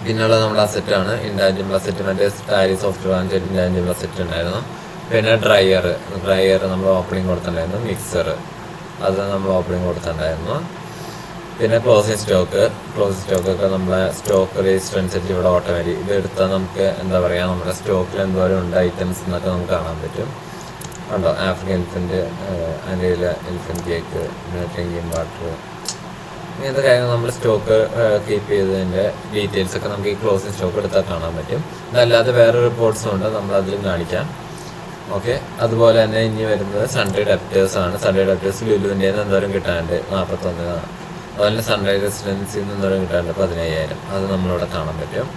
പിന്നെയുള്ള നമ്മുടെ അസറ്റാണ് ഇൻടാഞ്ചിബിൾ അസറ്റ്. മറ്റേ ടാലി സോഫ്റ്റ്വെയർ വാങ്ങിച്ചിട്ട് ഇൻടാഞ്ചിബിൾ അസറ്റ് ഉണ്ടായിരുന്നു. പിന്നെ ഡ്രയർ നമ്മൾ ഓപ്പണിംഗ് കൊടുത്തിട്ടുണ്ടായിരുന്നു. മിക്സർ അത് നമ്മൾ ഓപ്പണിംഗ് കൊടുത്തിട്ടുണ്ടായിരുന്നു. പിന്നെ ക്ലോസിംഗ് സ്റ്റോക്കൊക്കെ നമ്മളെ സ്റ്റോക്ക് രജിസ്റ്റർ അനുസരിച്ച് ഇവിടെ ഓട്ടോമാറ്റിക് ഇത് എടുത്താൽ നമുക്ക് എന്താ പറയുക, നമ്മുടെ സ്റ്റോക്കിൽ എന്തോരം ഉണ്ട് ഐറ്റംസ് എന്നൊക്കെ നമുക്ക് കാണാൻ പറ്റും. ഉണ്ടോ, ആഫ്രിക്കൻ എലിഫൻറ്റ്, അതിൻ്റെ എലിഫൻറ്റ് കേക്ക്, ഡ്രിങ്കിങ് വാട്ടർ, ഇങ്ങനത്തെ കാര്യങ്ങൾ നമ്മൾ സ്റ്റോക്ക് കീപ്പ് ചെയ്തതിൻ്റെ ഡീറ്റെയിൽസൊക്കെ നമുക്ക് ഈ ക്ലോസിംഗ് സ്റ്റോക്ക് എടുത്താൽ കാണാൻ പറ്റും. അതല്ലാതെ വേറെ റിപ്പോർട്ട്സും ഉണ്ട്, നമ്മൾ അതിലും കാണിക്കാം. ഓക്കെ, അതുപോലെ തന്നെ ഇനി വരുന്നത് സൺഡേ ഡെപ്റ്റേഴ്സ് ആണ്. സൺഡേ ഡെപ്റ്റേഴ്സ് ലുലുവിൻ്റെ എന്തോരം കിട്ടാണ്ട് 41. അതുപോലെ സൺഡേ റെസിഡൻസിൽ നിന്ന് എന്തോരം കിട്ടാണ്ട് 15,000. അത് നമ്മളിവിടെ കാണാൻ പറ്റും.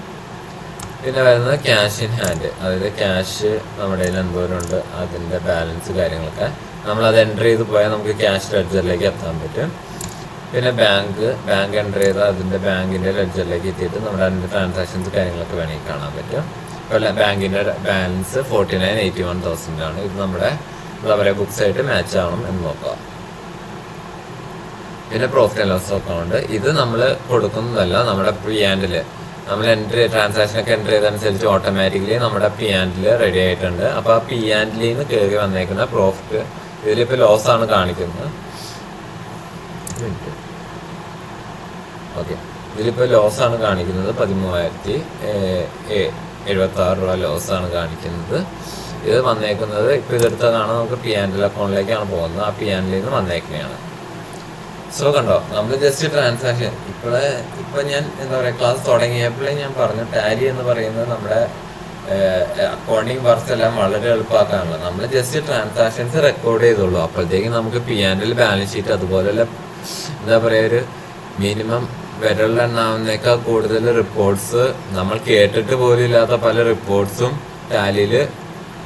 പിന്നെ വരുന്നത് ക്യാഷ് ഇൻ ഹാൻഡ്, അതായത് ക്യാഷ് നമ്മുടെ കയ്യിൽ എന്തോരം ഉണ്ട് അതിൻ്റെ ബാലൻസ് കാര്യങ്ങളൊക്കെ നമ്മളത് എൻ്റർ ചെയ്ത് പോയാൽ നമുക്ക് ക്യാഷ് ലെഡ്ജറിലേക്ക് എത്താൻ പറ്റും. പിന്നെ ബാങ്ക് എൻ്റർ ചെയ്താൽ അതിൻ്റെ ബാങ്കിൻ്റെ ലെഡ്ജറിലേക്ക് എത്തിയിട്ട് നമ്മുടെ അതിൻ്റെ ട്രാൻസാക്ഷൻസ് കാര്യങ്ങളൊക്കെ വേണമെങ്കിൽ കാണാൻ പറ്റും. ബാങ്കിൻ്റെ ബാലൻസ് 49,81,000 ആണ്. ഇത് നമ്മുടെ എന്താ പറയുക ബുക്സ് ആയിട്ട് മാച്ച് ആവണം എന്ന് നോക്കുക. പിന്നെ പ്രോഫിറ്റ് ആൻഡ് ലോസ് അക്കൗണ്ട്, ഇത് നമ്മൾ കൊടുക്കുന്നതല്ല, നമ്മുടെ P&L നമ്മൾ ട്രാൻസാക്ഷനൊക്കെ എൻട്രി ചെയ്തതനുസരിച്ച് ഓട്ടോമാറ്റിക്കലി നമ്മുടെ P&L റെഡി ആയിട്ടുണ്ട്. അപ്പോൾ ആ P&L നിന്ന് കയറി വന്നേക്കുന്ന പ്രോഫിറ്റ്, ഇതിലിപ്പോൾ ലോസ് ആണ് കാണിക്കുന്നത്. ഓക്കെ, ഇതിലിപ്പോൾ ലോസ് ആണ് കാണിക്കുന്നത് 13,076 രൂപ ലോസ് ആണ് കാണിക്കുന്നത്. ഇത് വന്നേക്കുന്നത് ഇപ്പോൾ ഇതെടുത്തതാണ് നമുക്ക് P&L അക്കൗണ്ടിലേക്കാണ് പോകുന്നത്. ആ P&L നിന്ന് വന്നേക്കുന്നതാണ്. സോ കണ്ടോ, നമ്മൾ ജസ്റ്റ് ട്രാൻസാക്ഷൻ ഇപ്പം ഞാൻ എന്താ പറയുക ക്ലാസ് തുടങ്ങിയപ്പോഴേ ഞാൻ പറഞ്ഞു ടാലി എന്ന് പറയുന്നത് നമ്മുടെ അക്കൗണ്ടിങ് വർക്ക്സ് എല്ലാം വളരെ എളുപ്പമാക്കാനുള്ളത്. നമ്മൾ ജസ്റ്റ് ട്രാൻസാക്ഷൻസ് റെക്കോർഡ് ചെയ്തോളൂ. അപ്പോഴത്തേക്കും നമുക്ക് P&L ബാലൻസ് ഷീറ്റ് അതുപോലെയുള്ള എന്താ പറയുക ഒരു മിനിമം വിരലിലെണ്ണാവുന്നേക്കാൾ കൂടുതൽ റിപ്പോർട്ട്സ്, നമ്മൾ കേട്ടിട്ട് പോലും ഇല്ലാത്ത പല റിപ്പോർട്ട്സും ടാലിയിൽ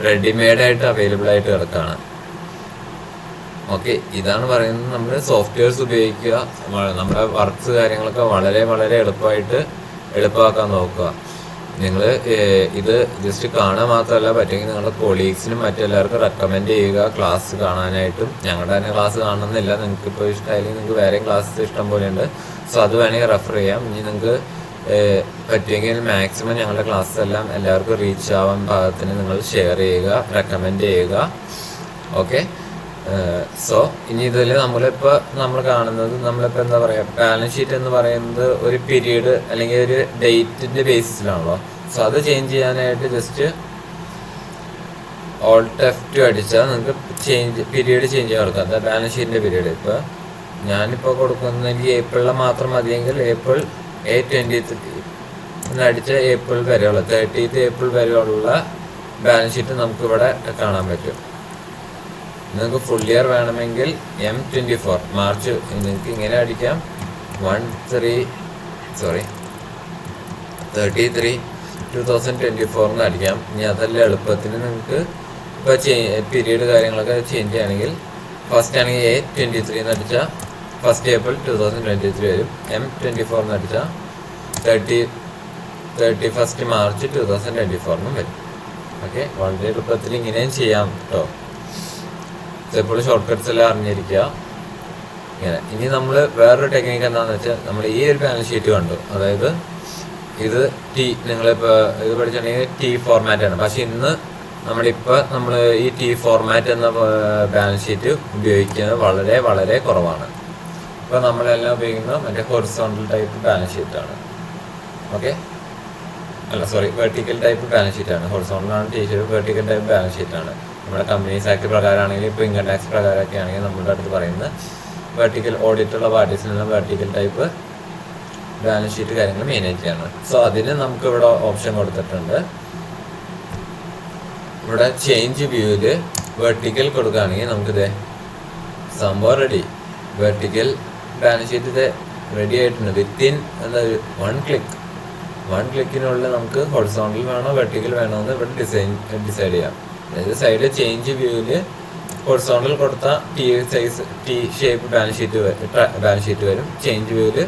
റെഡിമെയ്ഡായിട്ട് അവൈലബിൾ ആയിട്ട് കിടക്കുകയാണ്. ഓക്കെ, ഇതാണ് പറയുന്നത്. നമ്മൾ സോഫ്റ്റ്വെയർസ് ഉപയോഗിക്കുക, നമ്മുടെ വർക്ക്സ് കാര്യങ്ങളൊക്കെ വളരെ വളരെ എളുപ്പമാക്കാൻ നോക്കുക. നിങ്ങൾ ഇത് ജസ്റ്റ് കാണാൻ മാത്രമല്ല, പറ്റുമെങ്കിൽ നിങ്ങളുടെ കൊളീഗ്സിനും മറ്റെല്ലാവർക്കും റെക്കമെൻഡ് ചെയ്യുക ക്ലാസ് കാണാനായിട്ടും. ഞങ്ങളുടെ തന്നെ ക്ലാസ് കാണണമെന്നില്ല, നിങ്ങൾക്ക് ഇപ്പോൾ ഇഷ്ടമായില്ലെങ്കിൽ നിങ്ങൾക്ക് വേറെയും ക്ലാസ് ഇഷ്ടം പോലെയുണ്ട്. സോ അത് വേണമെങ്കിൽ റെഫർ ചെയ്യാം. ഇനി നിങ്ങൾക്ക് പറ്റുമെങ്കിൽ മാക്സിമം ഞങ്ങളുടെ ക്ലാസ് എല്ലാം എല്ലാവർക്കും റീച്ച് ആവാൻ പാകത്തിന് നിങ്ങൾ ഷെയർ ചെയ്യുക, റെക്കമെൻഡ് ചെയ്യുക. ഓക്കെ, സോ ഇനി ഇതിൽ നമ്മൾ കാണുന്നത് നമ്മളിപ്പോൾ എന്താ പറയുക ബാലൻസ് ഷീറ്റ് എന്ന് പറയുന്നത് ഒരു പീരീഡ് അല്ലെങ്കിൽ ഒരു ഡേറ്റിൻ്റെ ബേസിസിലാണല്ലോ. സോ അത് ചേഞ്ച് ചെയ്യാനായിട്ട് ജസ്റ്റ് Alt F2 അടിച്ചാൽ നിങ്ങൾക്ക് പീരീഡ് ചേഞ്ച് ചെയ്യാൻ കൊടുക്കാം. അതായത് ബാലൻസ് ഷീറ്റിൻ്റെ പീരീഡ്. ഇപ്പോൾ ഞാനിപ്പോൾ കൊടുക്കുന്നത് എനിക്ക് ഏപ്രിലിൽ മാത്രം മതിയെങ്കിൽ ഏപ്രിൽ 23 അടിച്ച ഏപ്രിൽ വരെയുള്ള 30th ഏപ്രിൽ വരെയുള്ള ബാലൻസ് ഷീറ്റ് നമുക്കിവിടെ കാണാൻ പറ്റും. നിങ്ങൾക്ക് ഫുൾ ഇയർ വേണമെങ്കിൽ M24 മാർച്ച് നിങ്ങൾക്ക് ഇങ്ങനെ അടിക്കാം 33/2024 എന്ന് അടിക്കാം. ഇനി അതെല്ലാം എളുപ്പത്തിന് നിങ്ങൾക്ക് ഇപ്പോൾ പീരീഡ് കാര്യങ്ങളൊക്കെ ചേഞ്ച് ചെയ്യുകയാണെങ്കിൽ ഫസ്റ്റ് ആണെങ്കിൽ A23 എന്ന് അടിച്ചാൽ 1st April 2023 വരും. M24 എന്ന് അടിച്ചാൽ 31st March 2024 വരും. ഓക്കെ, വളരെ എളുപ്പത്തിൽ ഇങ്ങനെയും ചെയ്യാം കേട്ടോ. എപ്പോഴും ഷോർട്ട് കട്ട്സ് എല്ലാം അറിഞ്ഞിരിക്കുക. ഇങ്ങനെ ഇനി നമ്മൾ വേറൊരു ടെക്നിക്ക് എന്താണെന്ന് വെച്ചാൽ, നമ്മൾ ഈ ഒരു ബാലൻസ് ഷീറ്റ് കണ്ടു, അതായത് ഇത് നിങ്ങളിപ്പോൾ ഇത് പഠിച്ചിട്ടുണ്ടെങ്കിൽ T ഫോർമാറ്റാണ്. പക്ഷെ ഇന്ന് നമ്മൾ ഈ T ഫോർമാറ്റ് എന്ന ബാലൻസ് ഷീറ്റ് ഉപയോഗിക്കുന്നത് വളരെ വളരെ കുറവാണ്. ഇപ്പോൾ നമ്മളെല്ലാം ഉപയോഗിക്കുന്നത് മറ്റേ ഹൊറിസോണ്ടൽ ടൈപ്പ് ബാലൻസ് ഷീറ്റാണ്. ഓക്കെ, വെർട്ടിക്കൽ ടൈപ്പ് ബാലൻസ് ഷീറ്റാണ്. ഹൊറിസോണ്ടലാണ് വെർട്ടിക്കൽ ടൈപ്പ് ബാലൻസ് ഷീറ്റാണ്. നമ്മുടെ കമ്പനീസ് ആക്ട് പ്രകാരമാണെങ്കിൽ ഇപ്പോൾ ഇൻകം ടാക്സ് പ്രകാരമൊക്കെ ആണെങ്കിൽ നമ്മുടെ അടുത്ത് പറയുന്നത് വെർട്ടിക്കൽ ഓഡിറ്റുള്ള പാർട്ടീസിനുള്ള വെർട്ടിക്കൽ ടൈപ്പ് ബാലൻസ് ഷീറ്റ് കാര്യങ്ങൾ മെയിൻറ്റെയിൻ ചെയ്യണം. സോ അതിന് നമുക്ക് ഇവിടെ ഓപ്ഷൻ കൊടുത്തിട്ടുണ്ട്. ഇവിടെ ചേഞ്ച് വ്യൂവിൽ വെർട്ടിക്കൽ കൊടുക്കുകയാണെങ്കിൽ നമുക്കിത് സംഭവം റെഡി. വെർട്ടിക്കൽ ബാലൻസ് ഷീറ്റ് ഇത് റെഡി ആയിട്ടുണ്ട്. വിത്തിൻ എന്താ വൺ ക്ലിക്കിനുള്ളിൽ നമുക്ക് ഹൊറിസോണ്ടൽ വേണോ വെർട്ടിക്കൽ വേണോ എന്ന് ഇവിടെ ഡിസൈഡ് ചെയ്യാം. അതായത് സൈഡിൽ ചേഞ്ച് വ്യൂവിൽ ഹൊറിസോണ്ടൽ കൊടുത്താൽ T ഷേപ്പ് ബാലൻസ് ഷീറ്റ് വരും. ചേഞ്ച് വ്യൂവിൽ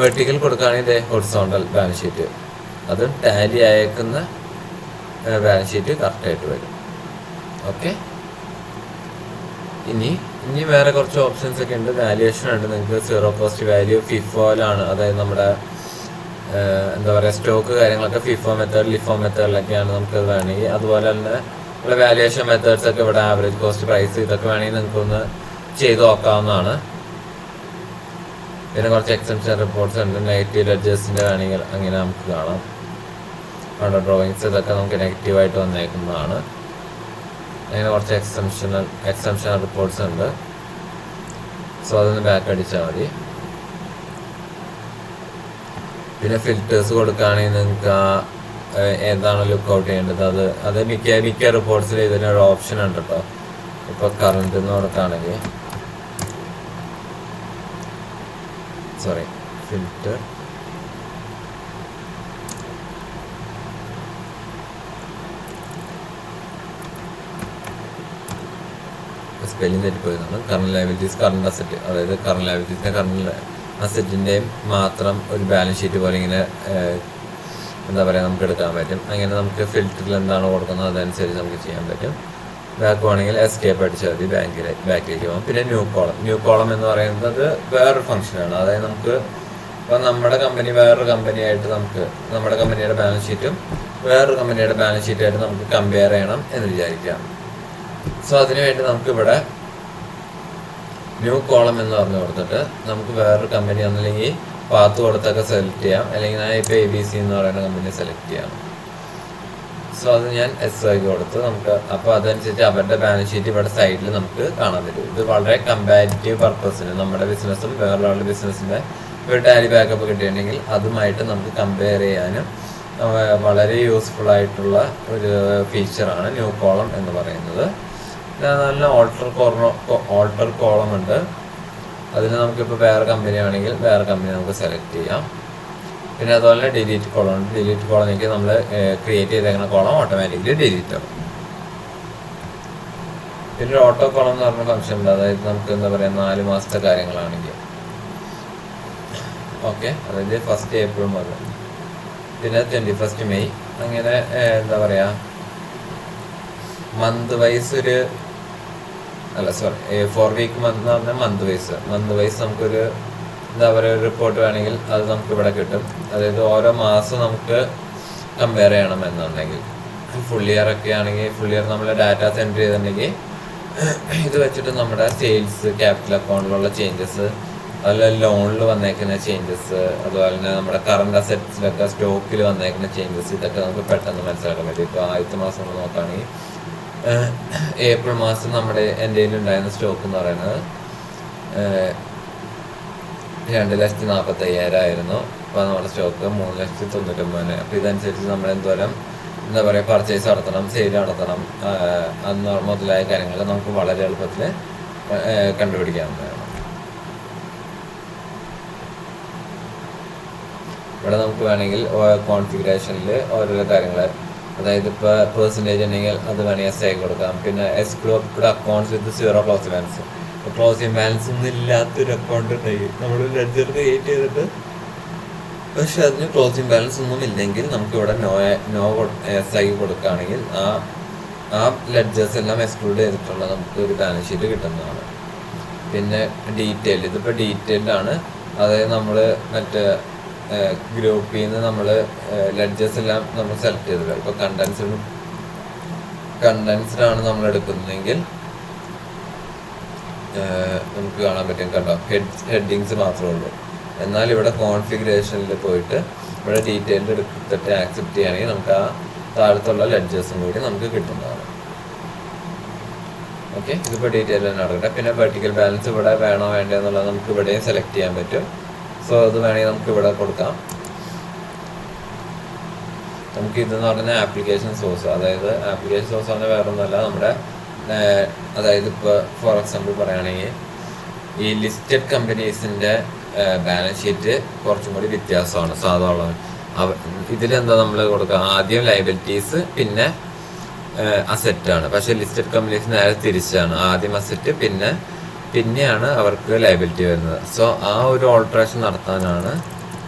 വെർട്ടിക്കൽ കൊടുക്കുകയാണെങ്കിൽ ഇതേ ഹൊറിസോണ്ടൽ ബാലൻസ് ഷീറ്റ്, അതും ടാലി അയക്കുന്ന ബാലൻസ് ഷീറ്റ് കറക്റ്റായിട്ട് വരും. ഓക്കെ, ഇനി വേറെ കുറച്ച് ഓപ്ഷൻസ് ഒക്കെ ഉണ്ട്. വാല്യുവേഷൻ ഉണ്ട്. നിങ്ങൾക്ക് സീറോ കോസ്റ്റ് വാല്യൂ ഫിഫോയിലാണ്, അതായത് നമ്മുടെ എന്താ പറയുക സ്റ്റോക്ക് കാര്യങ്ങളൊക്കെ ഫിഫോ മെത്തേഡ് ലിഫോ മെത്തേഡിലൊക്കെയാണ് നമുക്കത് വേണമെങ്കിൽ. അതുപോലെ തന്നെ ഇവിടെ വാല്യുവേഷൻ മെത്തേഡ്സ് ഒക്കെ ഇവിടെ ആവറേജ് കോസ്റ്റ് പ്രൈസ് ഇതൊക്കെ വേണമെങ്കിൽ നിങ്ങൾക്കൊന്ന് ചെയ്ത് നോക്കാവുന്നതാണ്. പിന്നെ കുറച്ച് എക്സംഷൻ റിപ്പോർട്ട്സ് ഉണ്ട്. നെഗറ്റീവ് ലെഡ്ജേഴ്സിൻ്റെ വേണമെങ്കിൽ അങ്ങനെ നമുക്ക് കാണാം. അവിടെ ഡ്രോയിങ്സ് ഇതൊക്കെ നമുക്ക് നെഗറ്റീവായിട്ട് വന്നേക്കുന്നതാണ്. അങ്ങനെ കുറച്ച് എക്സംഷൻ റിപ്പോർട്ട്സ് ഉണ്ട്. സോ അതൊന്ന് ബാക്ക് അടിച്ചാൽ മതി. പിന്നെ ഫിൽറ്റേഴ്സ് കൊടുക്കുകയാണെങ്കിൽ നിങ്ങൾക്ക് ഏതാണ് ലുക്ക് ഔട്ട് ചെയ്യേണ്ടത് അത് മിക്ക റിപ്പോർട്ട്സിൽ ഇതിനൊരു ഓപ്ഷൻ ഉണ്ട് കേട്ടോ. ഇപ്പോൾ കറണ്ട് എന്ന് കൊടുക്കുകയാണെങ്കിൽ ഫിൽറ്റർ സ്പെല്ലിംഗ് തെറ്റിപ്പോയതാണ്. കറണ്ട് ലയബിലിറ്റീസ് കറണ്ട് അസറ്റ്, അതായത് കറണ്ട് ലയബിലിറ്റീസിൻ്റെ കറണ്ട് അസറ്റിൻ്റെയും മാത്രം ഒരു ബാലൻസ് ഷീറ്റ് പോലെ ഇങ്ങനെ എന്താ പറയുക നമുക്ക് എടുക്കാൻ പറ്റും. അങ്ങനെ നമുക്ക് ഫിൽറ്ററിൽ എന്താണ് കൊടുക്കുന്നത് അതനുസരിച്ച് നമുക്ക് ചെയ്യാൻ പറ്റും. ബാക്ക് വേണമെങ്കിൽ എസ്കേപ്പ് അടിച്ചാൽ മതി, ബാക്കിലേക്ക് പോകാം. പിന്നെ ന്യൂ കോളം എന്ന് പറയുന്നത് വേറൊരു ഫംഗ്ഷനാണ്. അതായത് നമുക്ക് ഇപ്പം നമ്മുടെ കമ്പനി വേറൊരു കമ്പനിയായിട്ട് നമുക്ക് നമ്മുടെ കമ്പനിയുടെ ബാലൻസ് ഷീറ്റും വേറൊരു കമ്പനിയുടെ ബാലൻസ് ഷീറ്റായിട്ട് നമുക്ക് കമ്പയർ ചെയ്യണം എന്ന് വിചാരിക്കാം. സോ അതിനുവേണ്ടി നമുക്കിവിടെ ന്യൂ കോളം എന്ന് പറഞ്ഞു കൊടുത്തിട്ട് നമുക്ക് വേറൊരു കമ്പനി ഒന്നല്ലെങ്കിൽ പാത്ത് കൊടുത്തൊക്കെ സെലക്ട് ചെയ്യാം, അല്ലെങ്കിൽ ഞാൻ ഇപ്പോൾ ABC എന്ന് പറയുന്ന കമ്പനി സെലക്ട് ചെയ്യാം. സോ അത് ഞാൻ SI കൊടുത്ത് നമുക്ക് അപ്പോൾ അതനുസരിച്ച് അവരുടെ ബാലൻസ് ഷീറ്റ് ഇവിടെ സൈഡിൽ നമുക്ക് കാണാൻ പറ്റും. ഇത് വളരെ കമ്പാരിറ്റീവ് പർപ്പസിന് നമ്മുടെ ബിസിനസ്സും വേറൊരാളുടെ ബിസിനസ്സിൻ്റെ ഒരു ടാലി ബാക്കപ്പ് കിട്ടിയിട്ടുണ്ടെങ്കിൽ അതുമായിട്ട് നമുക്ക് കമ്പയർ ചെയ്യാനും വളരെ യൂസ്ഫുൾ ആയിട്ടുള്ള ഒരു ഫീച്ചറാണ് ന്യൂ കോളം എന്ന് പറയുന്നത്. നല്ല ഓൾട്ടർ കോളം ഉണ്ട്. അതിന് നമുക്കിപ്പോൾ വേറെ കമ്പനി ആണെങ്കിൽ വേറെ കമ്പനി നമുക്ക് സെലക്ട് ചെയ്യാം. പിന്നെ അതുപോലെ ഡിലീറ്റ് കോളം ഉണ്ട്. ഡിലീറ്റ് കോളത്തിലേക്ക് നമ്മൾ ക്രിയേറ്റ് ചെയ്തേക്കുന്ന കോളം ഓട്ടോമാറ്റിക്കലി ഡിലീറ്റ് ആവും. പിന്നെ ഒരു ഓട്ടോ കോളം എന്ന് പറഞ്ഞ ഫംഗ്ഷൻ ഉണ്ട്. അതായത് നമുക്ക് എന്താ പറയുക 4 മാസത്തെ കാര്യങ്ങളാണെങ്കിൽ ഓക്കെ, അതായത് 1 ഏപ്രിൽ മുതൽ പിന്നെ 21 മെയ് അങ്ങനെ എന്താ പറയുക മന്ത് വൈസ് 4 വീക്ക് മന്ത് എന്ന് പറഞ്ഞാൽ മന്ത് വൈസ് നമുക്കൊരു എന്താ പറയുക റിപ്പോർട്ട് വേണമെങ്കിൽ അത് നമുക്ക് ഇവിടെ കിട്ടും. അതായത് ഓരോ മാസം നമുക്ക് കമ്പയർ ചെയ്യണം എന്നുണ്ടെങ്കിൽ ഫുൾ ഇയർ ഒക്കെ ആണെങ്കിൽ ഫുൾ ഇയർ നമ്മൾ ഡാറ്റ സെൻറ്റർ ചെയ്തിട്ടുണ്ടെങ്കിൽ ഇത് വെച്ചിട്ട് നമ്മുടെ സെയിൽസ്, ക്യാപിറ്റൽ അക്കൗണ്ടിലുള്ള ചേഞ്ചസ്, അതുപോലെ ലോണിൽ വന്നേക്കുന്ന ചേഞ്ചസ്, അതുപോലെ തന്നെ നമ്മുടെ കറണ്ട് അസറ്റ്സിലൊക്കെ സ്റ്റോക്കിൽ വന്നേക്കുന്ന ചേഞ്ചസ്, ഇതൊക്കെ നമുക്ക് പെട്ടെന്ന് മനസ്സിലാക്കാൻ പറ്റും. ഇപ്പോൾ ആദ്യത്തെ മാസം നമ്മൾ നോക്കുകയാണെങ്കിൽ ഏപ്രിൽ മാസം എൻ്റെ കയ്യിലുണ്ടായിരുന്ന സ്റ്റോക്ക് എന്ന് പറയുന്നത് 2,45,000 ആയിരുന്നു. അപ്പോൾ നമ്മുടെ സ്റ്റോക്ക് 3,99,000. അപ്പോൾ ഇതനുസരിച്ച് നമ്മൾ എന്തോരം എന്താ പറയുക പർച്ചേസ് നടത്തണം, സെയിൽ നടത്തണം അന്ന് മുതലായ കാര്യങ്ങൾ നമുക്ക് വളരെ എളുപ്പത്തിൽ കണ്ടുപിടിക്കാവുന്നതാണ്. ഇവിടെ നമുക്ക് വേണമെങ്കിൽ കോൺഫിഗറേഷനിൽ ഓരോരോ കാര്യങ്ങൾ, അതായത് ഇപ്പോൾ പെർസെൻറ്റേജ് ഉണ്ടെങ്കിൽ അത് വേണമെങ്കിൽ SI കൊടുക്കാം. പിന്നെ എക്സ്ക്ലൂഡ് അക്കൗണ്ട്സ് വിത്ത് 0 ക്ലോസിംഗ് ബാലൻസ്. ക്ലോസിംഗ് ബാലൻസ് ഒന്നും ഇല്ലാത്തൊരു അക്കൗണ്ട് ഉണ്ടെങ്കിൽ നമ്മൾ ലെഡ്ജർ ക്രിയേറ്റ് ചെയ്തിട്ട് പക്ഷെ അതിന് ക്ലോസിംഗ് ബാലൻസ് ഒന്നും ഇല്ലെങ്കിൽ നമുക്കിവിടെ നോ SI കൊടുക്കുകയാണെങ്കിൽ ആ ലെഡ്ജേഴ്സ് എല്ലാം എക്സ്ക്ലൂഡ് ചെയ്തിട്ടുള്ള നമുക്ക് ഒരു ബാലൻസ് ഷീറ്റ് കിട്ടുന്നതാണ്. പിന്നെ ഇതിപ്പോൾ ഡീറ്റെയിൽഡാണ്. അതായത് നമ്മൾ മറ്റേ ഗ്രൂപ്പിൽ നിന്ന് നമ്മൾ ലെഡ്ജേഴ്സ് എല്ലാം നമ്മൾ സെലക്ട് ചെയ്തില്ല. ഇപ്പോൾ കണ്ടൻസ്ഡാണ് നമ്മൾ എടുക്കുന്നതെങ്കിൽ നമുക്ക് കാണാൻ പറ്റും. കണ്ടോ, ഹെഡിങ്സ് മാത്രമേ ഉള്ളൂ. എന്നാൽ ഇവിടെ കോൺഫിഗറേഷനിൽ പോയിട്ട് ഇവിടെ ഡീറ്റെയിൽഡ് എടുത്തിട്ട് ആക്സെപ്റ്റ് ചെയ്യുകയാണെങ്കിൽ നമുക്ക് ആ താഴത്തുള്ള ലെഡ്ജേഴ്സും കൂടി നമുക്ക് കിട്ടുന്നതാണ്. ഓക്കെ, ഇതിപ്പോൾ ഡീറ്റെയിൽ തന്നെ നടക്കട്ടെ. പിന്നെ വെർട്ടിക്കൽ ബാലൻസ് ഇവിടെ വേണോ വേണ്ടോ എന്നുള്ളത് നമുക്ക് ഇവിടെയും സെലക്ട് ചെയ്യാൻ പറ്റും. സോ അത് വേണമെങ്കിൽ നമുക്ക് ഇവിടെ കൊടുക്കാം. നമുക്ക് ഇതെന്ന് പറഞ്ഞാൽ ആപ്ലിക്കേഷൻ സോഴ്സ്, അതായത് ആപ്ലിക്കേഷൻ സോഴ്സ് പറഞ്ഞാൽ വേറെ ഒന്നുമല്ല നമ്മുടെ അതായത് ഇപ്പോൾ ഫോർ എക്സാമ്പിൾ പറയുകയാണെങ്കിൽ ഈ ലിസ്റ്റഡ് കമ്പനീസിൻ്റെ ബാലൻസ് ഷീറ്റ് കുറച്ചും കൂടി വ്യത്യാസമാണ് സാധാരണ. ഇതിലെന്താ നമ്മൾ കൊടുക്കുക, ആദ്യം ലയബിലിറ്റീസ് പിന്നെ അസെറ്റാണ്. പക്ഷേ ലിസ്റ്റഡ് കമ്പനീസ് നേരെ തിരിച്ചാണ്, ആദ്യം അസെറ്റ് പിന്നെയാണ് അവർക്ക് ലയബിലിറ്റി വരുന്നത്. സോ ആ ഒരു ഓൾട്ടറേഷൻ നടത്താനാണ്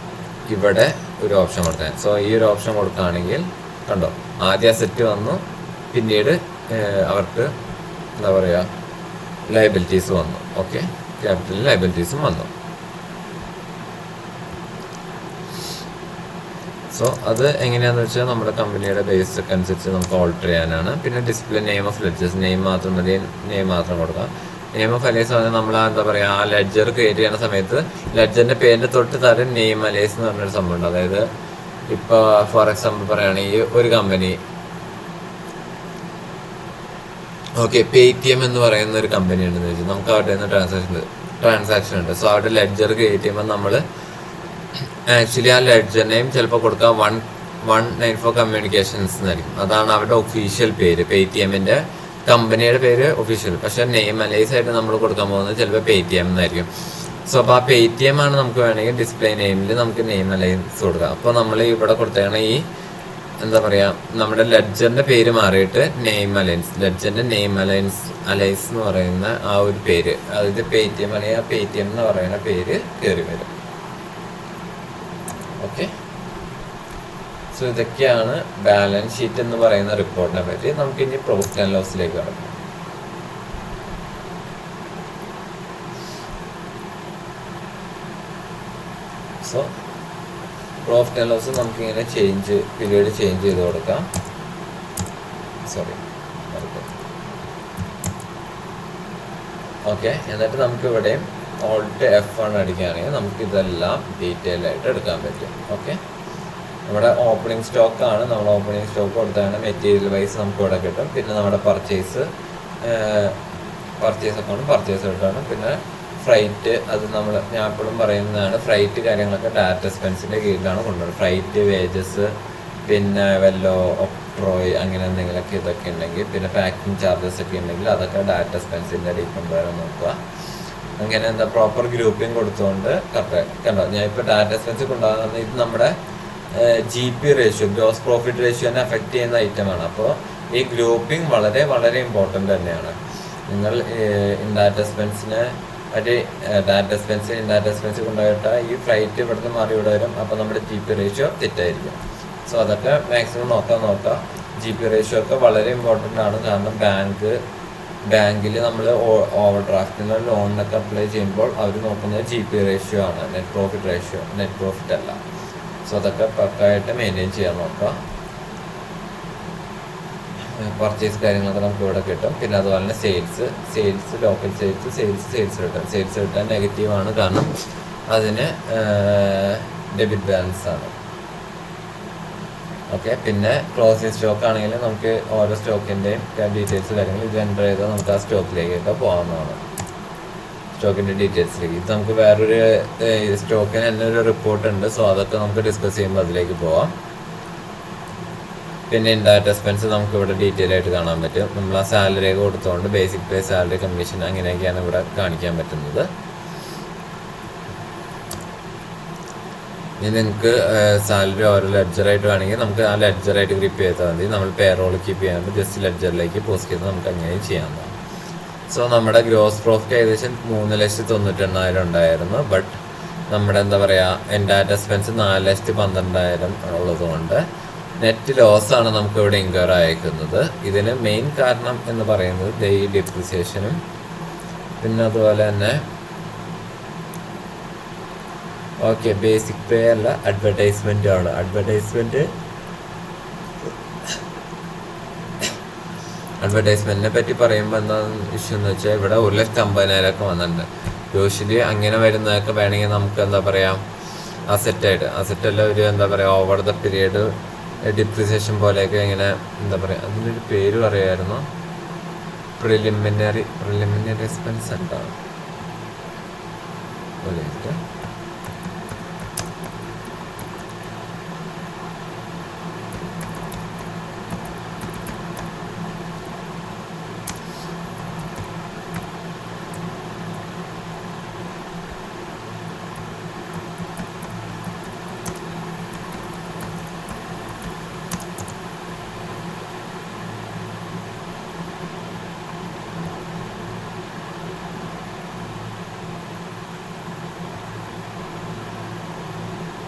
ഇവിടെ ഒരു ഓപ്ഷൻ കൊടുക്കാൻ. സോ ഈ ഒരു ഓപ്ഷൻ കൊടുക്കുകയാണെങ്കിൽ കണ്ടോ, ആദ്യം അസെറ്റ് വന്നു, പിന്നീട് അവർക്ക് എന്താ പറയുക ലയബിലിറ്റീസ് വന്നു. ഓക്കെ, ക്യാപിറ്റൽ ലയബിലിറ്റീസും വന്നു. സോ അത് എങ്ങനെയാണെന്ന് വെച്ചാൽ നമ്മുടെ കമ്പനിയുടെ ബേസിക് അനുസരിച്ച് നമുക്ക് ഓൾട്ടർ ചെയ്യാനാണ്. പിന്നെ display name of ledgers, name മാത്രം മതി, നെയിം മാത്രം കൊടുക്കാം. നെയിം ഓഫ് അലൈസ് പറഞ്ഞാൽ നമ്മൾ എന്താ പറയുക ആ ലെഡ്ജർ ക്രിയേറ്റ് ചെയ്യുന്ന സമയത്ത് ലെഡ്ജറിൻ്റെ പേരിൻ്റെ തൊട്ട് താഴെ നെയിം അലൈസ് എന്ന് പറഞ്ഞൊരു സംഭവമുണ്ട്. അതായത് ഇപ്പോൾ ഫോർ എക്സാമ്പിൾ പറയുകയാണെങ്കിൽ ഒരു കമ്പനി Paytm എന്ന് പറയുന്ന ഒരു കമ്പനി ഉണ്ടെന്ന് വെച്ചാൽ നമുക്ക് അവിടെ നിന്ന് ട്രാൻസാക്ഷൻ ഉണ്ട്. സോ അവിടെ ലെഡ്ജർ ക്രിയേറ്റ് ചെയ്യുമ്പോൾ നമ്മൾ ആക്ച്വലി ആ ലെഡ്ജർ നെയിം ചിലപ്പോൾ കൊടുക്കുക 194 കമ്മ്യൂണിക്കേഷൻസ് എന്നായിരിക്കും. അതാണ് അവരുടെ ഒഫീഷ്യൽ പേര്, Paytmൻ്റെ കമ്പനിയുടെ പേര് ഒഫീഷ്യൽ. പക്ഷേ നെയിം അലൈസ് ആയിട്ട് നമ്മൾ കൊടുക്കാൻ പോകുന്നത് ചിലപ്പോൾ Paytm എന്നായിരിക്കും. സോ അപ്പോൾ ആ Paytm ആണ് നമുക്ക് വേണമെങ്കിൽ ഡിസ്പ്ലേ നെയിമിൽ നമുക്ക് നെയിം അലൈൻസ് കൊടുക്കാം. അപ്പോൾ നമ്മൾ ഇവിടെ കൊടുത്തേക്കണ ഈ എന്താ പറയുക നമ്മുടെ ലെഡ്ജറിൻ്റെ പേര് മാറിയിട്ട് നെയിം അലൈൻസ്, ലെഡ്ജറിൻ്റെ നെയിം അലൈൻസ് എന്ന് പറയുന്ന ആ ഒരു പേര്, അതായത് Paytm അല്ലെങ്കിൽ ആ Paytm എന്ന് പറയുന്ന പേര് കയറി വരും. ഓക്കെ, സോ ഇതൊക്കെയാണ് ബാലൻസ് ഷീറ്റ് എന്ന് പറയുന്ന റിപ്പോർട്ടിനെ പറ്റി. നമുക്ക് ഇനി പ്രോഫിറ്റ് ആൻഡ് ലോസിലേക്ക് കടക്കാം. സോ പ്രോഫിറ്റ് ആൻഡ് ലോസ് നമുക്ക് ഇങ്ങനെ പീരീഡ് ചേഞ്ച് ചെയ്ത് കൊടുക്കാം. ഓക്കെ, എന്നിട്ട് നമുക്ക് ഇവിടെയും ഓൾട്ട് F1 അടിക്കുകയാണെങ്കിൽ നമുക്ക് ഇതെല്ലാം ഡീറ്റെയിൽ ആയിട്ട് എടുക്കാൻ പറ്റും. ഓക്കെ, നമ്മുടെ ഓപ്പണിംഗ് സ്റ്റോക്കാണ്. നമ്മൾ ഓപ്പണിംഗ് സ്റ്റോക്ക് കൊടുത്താണ് മെറ്റീരിയൽ വൈസ് നമുക്ക് ഇവിടെ കിട്ടും. പിന്നെ നമ്മുടെ പർച്ചേസ് അക്കൗണ്ട് പർച്ചേസ് കിട്ടാണ്. പിന്നെ ഫ്രൈറ്റ്, അത് ഞാൻ എപ്പോഴും പറയുന്നതാണ്, ഫ്രൈറ്റ് കാര്യങ്ങളൊക്കെ ഡയറക്റ്റ് എക്സ്പെൻസിൻ്റെ കീഴിലാണ് കൊണ്ടുവരുന്നത്. ഫ്രൈറ്റ്, വേജസ്, പിന്നെ വല്ലോ ഒക്ട്രോയ് അങ്ങനെ എന്തെങ്കിലുമൊക്കെ ഇതൊക്കെ ഉണ്ടെങ്കിൽ, പിന്നെ പാക്കിംഗ് ചാർജസ് ഒക്കെ ഉണ്ടെങ്കിൽ അതൊക്കെ ഡയറക്റ്റ് എക്സ്പെൻസിൻ്റെ അടിയിൽ കൊണ്ടുവരാൻ നോക്കുക. അങ്ങനെ പ്രോപ്പർ ഗ്രൂപ്പിംഗ് കൊടുത്തുകൊണ്ട് കറക്റ്റ് കണ്ടോ. ഞാൻ ഇപ്പോൾ ഡയറക്റ്റ് എക്സ്പെൻസ് കൊണ്ടുപോകുന്നത് ഇത് നമ്മുടെ GP റേഷ്യോ, ഗ്രോസ് പ്രോഫിറ്റ് റേഷ്യോനെ അഫക്റ്റ് ചെയ്യുന്ന ഐറ്റമാണ്. അപ്പോൾ ഈ ഗ്രൂപ്പിംഗ് വളരെ വളരെ ഇമ്പോർട്ടൻ്റ് തന്നെയാണ്. നിങ്ങൾ ഇൻഡയറക്റ്റ് എക്സ്പെൻസിന് ഡയറക്റ്റ് എക്സ്പെൻസ് കൊണ്ടുപോയിട്ട് ഈ ഫ്ലൈറ്റ് ഇവിടുന്ന് മാറി ഇവിടെ വരും. അപ്പോൾ നമ്മുടെ GP റേഷ്യോ തെറ്റായിരിക്കും. സോ അതൊക്കെ മാക്സിമം നോക്കുക. GP റേഷ്യോ ഒക്കെ വളരെ ഇമ്പോർട്ടൻ്റ് ആണ്. കാരണം ബാങ്കിൽ നമ്മൾ ഓവർ ഡ്രാഫ്റ്റിന് ലോണിനൊക്കെ അപ്ലൈ ചെയ്യുമ്പോൾ അവർ നോക്കുന്നത് GP റേഷ്യോ ആണ്, നെറ്റ് പ്രോഫിറ്റ് അല്ല. സോ അതൊക്കെ പക്കായിട്ട് മെയിൻറ്റെയിൻ ചെയ്യാൻ നോക്കുക. പർച്ചേസ് കാര്യങ്ങളൊക്കെ നമുക്ക് ഇവിടെ കിട്ടും. പിന്നെ അതുപോലെ തന്നെ സെയിൽസ് ലോക്കൽ സെയിൽസ് റിട്ടേൺ നെഗറ്റീവാണ്. കാരണം അതിന് ഡെബിറ്റ് ബാലൻസ് ആണ്. ഓക്കെ, പിന്നെ ക്ലോസിംഗ് സ്റ്റോക്ക് ആണെങ്കിൽ നമുക്ക് ഓരോ സ്റ്റോക്കിൻ്റെയും ഡീറ്റെയിൽസ് കാര്യങ്ങൾ ഇത് എൻ്റർ ചെയ്താൽ നമുക്ക് ആ സ്റ്റോക്കിലേക്കൊക്കെ പോകാവുന്നതാണ്. സ്റ്റോക്കിൻ്റെ ഡീറ്റെയിൽസിലേക്ക് ഇത് നമുക്ക് വേറൊരു സ്റ്റോക്കിന് തന്നെ ഒരു റിപ്പോർട്ട് ഉണ്ട്. സോ അതൊക്കെ നമുക്ക് ഡിസ്കസ് ചെയ്യുമ്പോൾ അതിലേക്ക് പോവാം. പിന്നെ ഇൻഡയറക്റ്റ് എക്സ്പെൻസ് നമുക്ക് ഇവിടെ ഡീറ്റെയിൽ ആയിട്ട് കാണാൻ പറ്റും. നമ്മൾ ആ സാലറി ഒക്കെ കൊടുത്തുകൊണ്ട് ബേസിക് പേ, സാലറി, കമ്മീഷൻ അങ്ങനെയൊക്കെയാണ് ഇവിടെ കാണിക്കാൻ പറ്റുന്നത്. ഇനി നിങ്ങൾക്ക് സാലറി ഓരോ ലെഡ്ജറായിട്ട് വേണമെങ്കിൽ നമുക്ക് ആ ലെഡ്ജറായിട്ട് ഗ്രിപ്പ് ചെയ്താൽ മതി. നമ്മൾ പേറോൾ കീപ്പ് ചെയ്യാണ്ട് ജസ്റ്റ് ലെഡ്ജറിലേക്ക് പോസ്റ്റ് ചെയ്ത് നമുക്ക് അങ്ങനെ ചെയ്യാവുന്നതാണ്. സോ നമ്മുടെ ഗ്രോസ് പ്രോഫിറ്റ് ഏകദേശം 3,98,000 ഉണ്ടായിരുന്നു. ബട്ട് നമ്മുടെ ഇൻഡയറക്റ്റ് എക്സ്പെൻസ് 4,12,000 ഉള്ളതുകൊണ്ട് നെറ്റ് ലോസാണ് നമുക്ക് ഇവിടെ ഇൻകർ അയക്കുന്നത്. ഇതിന് മെയിൻ കാരണം എന്ന് പറയുന്നത് ഈ ഡിപ്രിസിയേഷനും പിന്നെ അതുപോലെ തന്നെ ഓക്കെ ബേസിക് പേ അല്ല, അഡ്വർടൈസ്മെൻ്റ് ആണ്. അഡ്വർടൈസ്മെൻറ്റിനെ പറ്റി പറയുമ്പോൾ എന്താണെന്ന് ഇഷ്യൂ എന്ന് വെച്ചാൽ ഇവിടെ 1,50,000 വന്നിട്ടുണ്ട്. യൂഷ്വലി അങ്ങനെ വരുന്നതൊക്കെ വേണമെങ്കിൽ നമുക്ക് അസറ്റല്ല ഒരു ഓവർ ദ പീരീഡ് ഡിപ്രിസിയേഷൻ പോലെയൊക്കെ ഇങ്ങനെ അതിനൊരു പേര് പറയുമായിരുന്നു, പ്രിലിമിനറി എക്സ്പെൻസ് ഉണ്ടാവും.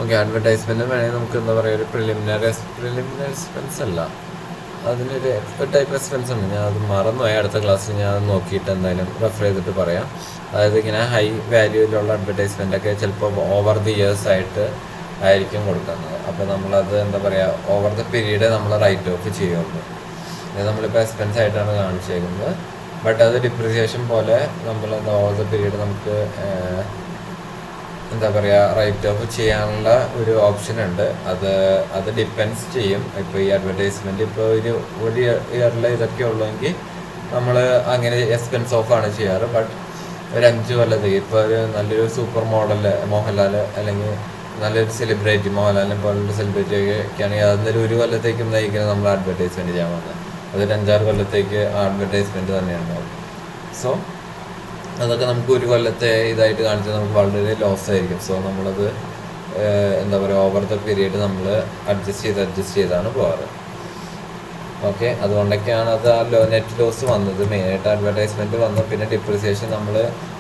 ഓക്കെ, അഡ്വർടൈസ്മെൻറ്റ് വേണമെങ്കിൽ നമുക്ക് ഒരു പ്രിലിമിനറി എക്സ്പെൻസ് അല്ല, അതിനൊരു ടൈപ്പ് എക്സ്പെൻസ് ഉണ്ട്. ഞാൻ അത് മറന്നുപോയി. അടുത്ത ക്ലാസ്സിൽ ഞാൻ അത് നോക്കിയിട്ട് എന്തായാലും റെഫർ ചെയ്തിട്ട് പറയാം. അതായത് ഇങ്ങനെ ഹൈ വാല്യൂയിലുള്ള അഡ്വർടൈസ്മെൻ്റൊക്കെ ചിലപ്പോൾ ഓവർ ദി ഇയേഴ്സ് ആയിട്ട് ആയിരിക്കും കൊടുക്കുന്നത്. അപ്പോൾ നമ്മളത് ഓവർ ദ പീരീഡ് നമ്മൾ റൈറ്റ് ഓഫ് ചെയ്യുള്ളൂ. ഇത് നമ്മളിപ്പോൾ എക്സ്പെൻസ് ആയിട്ടാണ് കാണിച്ചേക്കുന്നത്. ബട്ട് അത് ഡിപ്രിസിയേഷൻ പോലെ നമ്മൾ ഓവർ ദ പീരീഡ് നമുക്ക് റൈറ്റ് ഓഫ് ചെയ്യാനുള്ള ഒരു ഓപ്ഷൻ ഉണ്ട്. അത് ഡിപ്പെൻസ് ചെയ്യും. ഇപ്പോൾ ഈ അഡ്വർടൈസ്മെൻറ്റ് ഇപ്പോൾ ഒരു ഇയറിൽ ഇതൊക്കെ ഉള്ളെങ്കിൽ നമ്മൾ അങ്ങനെ എക്സ്പെൻസ് ഓഫാണ് ചെയ്യാറ്. ബട്ട് ഒരു 5 കൊല്ലത്തേക്ക് ഇപ്പോൾ ഒരു നല്ലൊരു സൂപ്പർ മോഡൽ മോഹൻലാൽ അല്ലെങ്കിൽ നല്ലൊരു സെലിബ്രിറ്റി മോഹൻലാലിനെ പോലുള്ള സെലിബ്രിറ്റി ഒക്കെ ആണെങ്കിൽ അതൊരു 1 കൊല്ലത്തേക്കും നയിക്കുന്നത് നമ്മൾ അഡ്വർടൈസ്മെൻറ്റ് ചെയ്യാൻ വന്നത്. അതൊരു 5-6 കൊല്ലത്തേക്ക് അഡ്വർടൈസ്മെൻറ്റ് തന്നെയുണ്ടാവും. സോ അതൊക്കെ നമുക്ക് 1 കൊല്ലത്തെ ഇതായിട്ട് കാണിച്ചാൽ നമുക്ക് വളരെ ലോസ് ആയിരിക്കും. സോ നമ്മളത് ഓവർ ദ പീരീഡ് നമ്മൾ അഡ്ജസ്റ്റ് ചെയ്താണ് പോകാറ്. ഓക്കെ, അതുകൊണ്ടൊക്കെയാണ് അത് ആ നെറ്റ് ലോസ് വന്നത്. മെയിനായിട്ട് അഡ്വർടൈസ്മെന്റ് വന്നു. പിന്നെ ഡിപ്രിസിയേഷൻ നമ്മൾ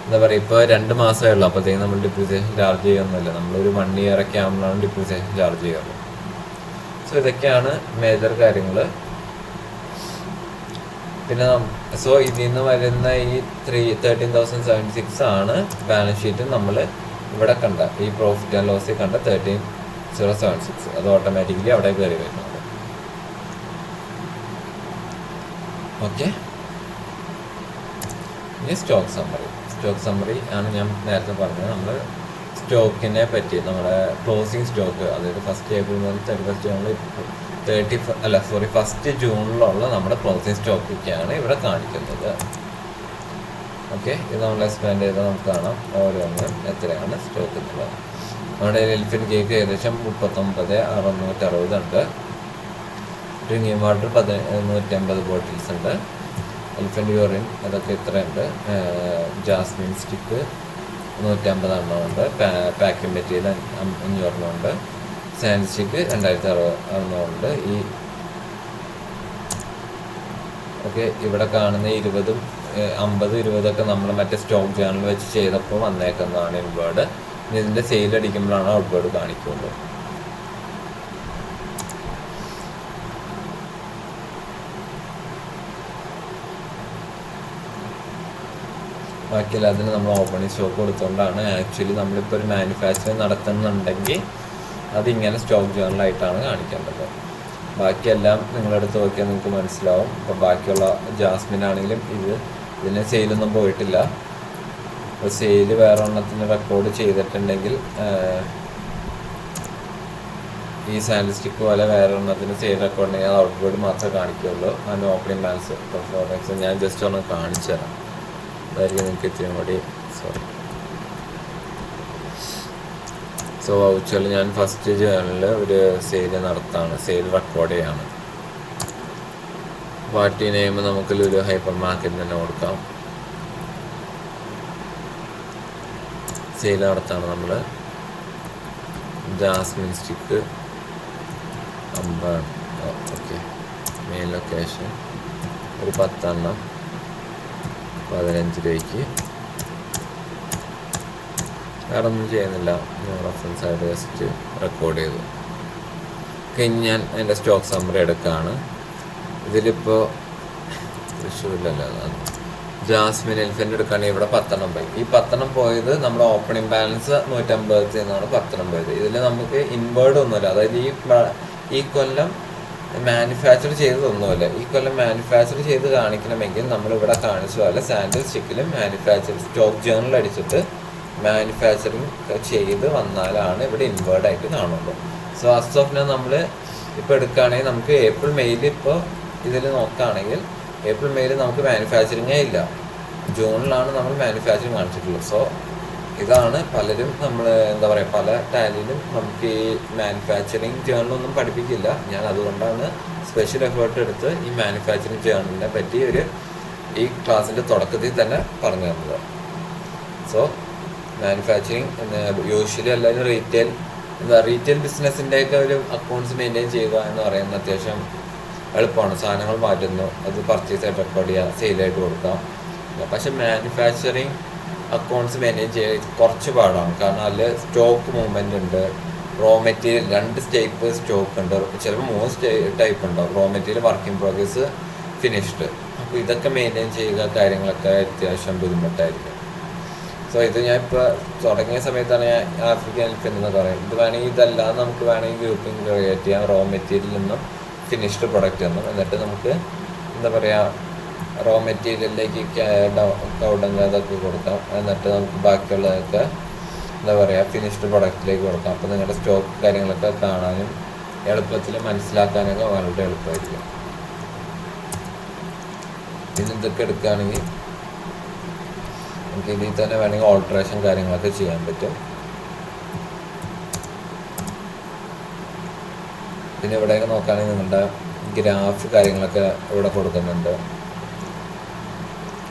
എന്താ പറയുക, ഇപ്പോൾ 2 മാസമേ ഉള്ളൂ, അപ്പോഴത്തേക്കും നമ്മൾ ഡിപ്രിസിയേഷൻ ചാർജ് ചെയ്യുന്നില്ല. നമ്മളൊരു 1 year ഒക്കെ ആകുമ്പോഴാണ് ഡിപ്രിസിയേഷൻ ചാർജ് ചെയ്യാറുള്ളത്. സോ ഇതൊക്കെയാണ് മേജർ കാര്യങ്ങൾ. പിന്നെ സോ ഇതിൽ നിന്ന് വരുന്ന ഈ 13,076 ആണ് ബാലൻസ് ഷീറ്റ് നമ്മൾ ഇവിടെ കണ്ട ഈ പ്രോഫിറ്റ് ആൻഡ് ലോസിൽ കണ്ട 13,076. അത് ഓട്ടോമാറ്റിക്കലി അവിടെ കയറി വരുന്നുണ്ട്. ഓക്കെ, ഇനി സ്റ്റോക്ക് സമ്മറി ആണ് ഞാൻ നേരത്തെ പറഞ്ഞത്. നമ്മൾ സ്റ്റോക്കിനെ പറ്റി നമ്മുടെ ക്ലോസിങ് സ്റ്റോക്ക്, അതായത് 1 April മുതൽ 1 June നമ്മുടെ ക്ലോസിങ് സ്റ്റോക്കൊക്കെയാണ് ഇവിടെ കാണിക്കുന്നത്. ഓക്കെ, ഇത് നമ്മൾ എക്സ്പാൻഡ് ചെയ്താൽ നമുക്ക് കാണാം ഓരോന്നും എത്രയാണ് സ്റ്റോക്ക് എന്നുള്ളത്. നമ്മുടെ എലിഫന്റ് കേക്ക് ഏകദേശം 39,660 ഉണ്ട്. ഡ്രിങ്കിങ് വാട്ടർ 150 ബോട്ടിൽസ് ഉണ്ട്. എലിഫന്റ് യൂറിൻ അതൊക്കെ ഇത്രയുണ്ട്. ജാസ്മിൻ സ്റ്റിക്ക് 150 എണ്ണം ഉണ്ട്. പാക്കിംഗ് മെറ്റീരിയൽ 500 എണ്ണം ഉണ്ട്. സാൻഡ് സ്റ്റിക്ക് 2600 ഉണ്ട്. ഓക്കെ, ഇവിടെ കാണുന്ന 20, 50, 20 നമ്മൾ മറ്റേ സ്റ്റോക്ക് ജേണൽ വെച്ച് ചെയ്തപ്പോൾ വന്നേക്കുന്നതാണ് ഇൻവേർഡ്. ഇതിൻ്റെ സെയിൽ അടിക്കുമ്പോഴാണ് ഔട്ട്വേർഡ് കാണിക്കുന്നത്. ബാക്കിയല്ല, അതിന് നമ്മൾ ഓപ്പണിംഗ് സ്റ്റോക്ക് കൊടുത്തുകൊണ്ടാണ്. ആക്ച്വലി നമ്മളിപ്പോൾ ഒരു മാനുഫാക്ചറിങ് നടത്തുന്നുണ്ടെങ്കിൽ അതിങ്ങനെ സ്റ്റോക്ക് ജേണലായിട്ടാണ് കാണിക്കേണ്ടത്. ബാക്കിയെല്ലാം നിങ്ങളെടുത്ത് നോക്കിയാൽ നിങ്ങൾക്ക് മനസ്സിലാവും. ഇപ്പോൾ ബാക്കിയുള്ള ജാസ്മിൻ ആണെങ്കിലും ഇതിന് സെയിലൊന്നും പോയിട്ടില്ല. അപ്പോൾ സെയിൽ വേറെ എണ്ണത്തിന് റെക്കോർഡ് ചെയ്തിട്ടുണ്ടെങ്കിൽ ഈ സാൻഡിസ്റ്റിക് പോലെ വേറെ എണ്ണത്തിന് സെയിൽ റെക്കോർഡ് ഉണ്ടെങ്കിൽ അത് ഔട്ട്വേർഡ് മാത്രമേ കാണിക്കുകയുള്ളൂ. അതിൻ്റെ ഓപ്പണിംഗ് ബാലൻസ് പെർഫോമൻസ് ഞാൻ ജസ്റ്റ് ഒന്ന് കാണിച്ചു തരാം. അതായിരിക്കും നിങ്ങൾക്ക് ഇത്രയും കൂടി. സോ വൗച്ചറിൽ ഞാൻ ഫസ്റ്റ് ജേണലിൽ ഒരു സെയിൽ നടത്താണ്, സെയിൽ റെക്കോർഡ് ചെയ്യാണ്. പാർട്ടി നെയിം നമുക്ക് ലുലു ഹൈപ്പർ മാർക്കറ്റ് തന്നെ കൊടുക്കാം. സെയിൽ നടത്താണ് നമ്മൾ. Jasmine stick 50. Okay, main location ഒരു 10 എണ്ണം 15 രൂപയ്ക്ക്. വേറെ ഒന്നും ചെയ്യുന്നില്ല, ഞാൻ റെഫറൻസ് ആയിട്ട് ജസ്റ്റ് റെക്കോർഡ് ചെയ്തു. കഴിഞ്ഞ് ഞാൻ എൻ്റെ സ്റ്റോക്ക് സമ്മറി എടുക്കുകയാണ്. ഇതിലിപ്പോൾ തൃശ്ശൂരിലല്ല, ജാസ്മിൻ എലിഫൻ്റ് എടുക്കുകയാണെങ്കിൽ ഇവിടെ 10 എണ്ണം പോയി. ഈ 10 എണ്ണം പോയത് നമ്മുടെ ഓപ്പണിംഗ് ബാലൻസ് 150 എന്നാണ് 10 എണ്ണം പോയത്. ഇതിൽ നമുക്ക് ഇൻവേർഡ് ഒന്നുമില്ല. അതായത് ഈ കൊല്ലം മാനുഫാക്ചർ ചെയ്തതൊന്നുമില്ല. ഈ കൊല്ലം മാനുഫാക്ചർ ചെയ്ത് കാണിക്കണമെങ്കിൽ നമ്മളിവിടെ കാണിച്ച പോലെ സാൻഡിൽ സ്റ്റിക്കിലും സ്റ്റോക്ക് ജേണൽ അടിച്ചിട്ട് മാനുഫാക്ചറിങ് ചെയ്ത് വന്നാലാണ് ഇവിടെ ഇൻവേർഡായിട്ട് കാണുള്ളൂ. സോ അസ് ഓഫ് നൗ നമ്മൾ ഇപ്പോൾ എടുക്കുകയാണെങ്കിൽ നമുക്ക് ഏപ്രിൽ മെയിൽ ഇപ്പോൾ ഇതിൽ നോക്കുകയാണെങ്കിൽ ഏപ്രിൽ മെയിൽ നമുക്ക് മാനുഫാക്ചറിങ്ങേ ഇല്ല. ജൂണിലാണ് നമ്മൾ മാനുഫാക്ചറിങ് കാണിച്ചിട്ടുള്ളത്. സോ ഇതാണ് പലരും നമ്മൾ എന്താ പറയുക, പല ടാലിലും നമുക്ക് ഈ മാനുഫാക്ചറിങ് ജേണലൊന്നും പഠിപ്പിക്കില്ല. ഞാൻ അതുകൊണ്ടാണ് സ്പെഷ്യൽ എഫേർട്ട് എടുത്ത് ഈ മാനുഫാക്ചറിങ് ജേണലിനെ പറ്റി ഈ ക്ലാസ്സിൻ്റെ തുടക്കത്തിൽ തന്നെ പറഞ്ഞു തന്നത്. സോ മാനുഫാക്ചറിങ് യൂഷ്വലി എല്ലാവരും റീറ്റെയിൽ ബിസിനസ്സിൻ്റെയൊക്കെ ഒരു അക്കൗണ്ട്സ് മെയിൻറ്റെയിൻ ചെയ്യുക എന്ന് പറയുന്നത് അത്യാവശ്യം എളുപ്പമാണ്. സാധനങ്ങൾ മാറ്റുന്നു, അത് പർച്ചേസ് ആയിട്ട് റെക്കോർഡ് ചെയ്യുക, സെയിലായിട്ട് കൊടുക്കാം. പക്ഷെ മാനുഫാക്ചറിങ് അക്കൗണ്ട്സ് മാനേജ് ചെയ്യാൻ കുറച്ച് പാടാണ്. കാരണം അതിൽ സ്റ്റോക്ക് മൂവ്മെൻ്റ് ഉണ്ട്, റോ മെറ്റീരിയൽ 2 ടൈപ്പ് സ്റ്റോക്ക് ഉണ്ട്, ചിലപ്പോൾ 3 ടൈപ്പ് ഉണ്ടാവും. Raw material, work in progress, finished. അപ്പോൾ ഇതൊക്കെ മെയിൻറ്റെയിൻ ചെയ്യുക കാര്യങ്ങളൊക്കെ അത്യാവശ്യം ബുദ്ധിമുട്ടായിരിക്കും. സോ ഇത് ഞാൻ ഇപ്പോൾ തുടങ്ങിയ സമയത്താണ് ഞാൻ ആഫ്രിക്കൻ എലിഫൻ്റ് എന്ന് പറയും. ഇത് വേണമെങ്കിൽ ഇതല്ലാതെ നമുക്ക് വേണമെങ്കിൽ ഗ്രൂപ്പിംഗ് ക്രിയേറ്റ് ചെയ്യാം, റോ മെറ്റീരിയൽ നിന്നും ഫിനിഷ്ഡ് പ്രൊഡക്റ്റ് എന്നും. എന്നിട്ട് നമുക്ക് എന്താ പറയുക, റോ മെറ്റീരിയലിലേക്ക് കൗഡങ്ങ് അതൊക്കെ കൊടുക്കാം. എന്നിട്ട് നമുക്ക് ബാക്കിയുള്ളതൊക്കെ എന്താ പറയുക ഫിനിഷ്ഡ് പ്രൊഡക്റ്റിലേക്ക് കൊടുക്കാം. അപ്പോൾ നിങ്ങളുടെ സ്റ്റോക്ക് കാര്യങ്ങളൊക്കെ കാണാനും എളുപ്പത്തിൽ മനസ്സിലാക്കാനൊക്കെ വളരെ എളുപ്പമായിരിക്കും. പിന്നെ ഇതൊക്കെ എടുക്കുകയാണെങ്കിൽ നമുക്ക് ഇതിൽ തന്നെ വേണമെങ്കിൽ ഓൾട്രേഷൻ കാര്യങ്ങളൊക്കെ ചെയ്യാൻ പറ്റും. പിന്നെ ഇവിടെയൊക്കെ നോക്കുകയാണെങ്കിൽ നിങ്ങളുടെ ഗ്രാഫ് കാര്യങ്ങളൊക്കെ ഇവിടെ കൊടുക്കുന്നുണ്ട്.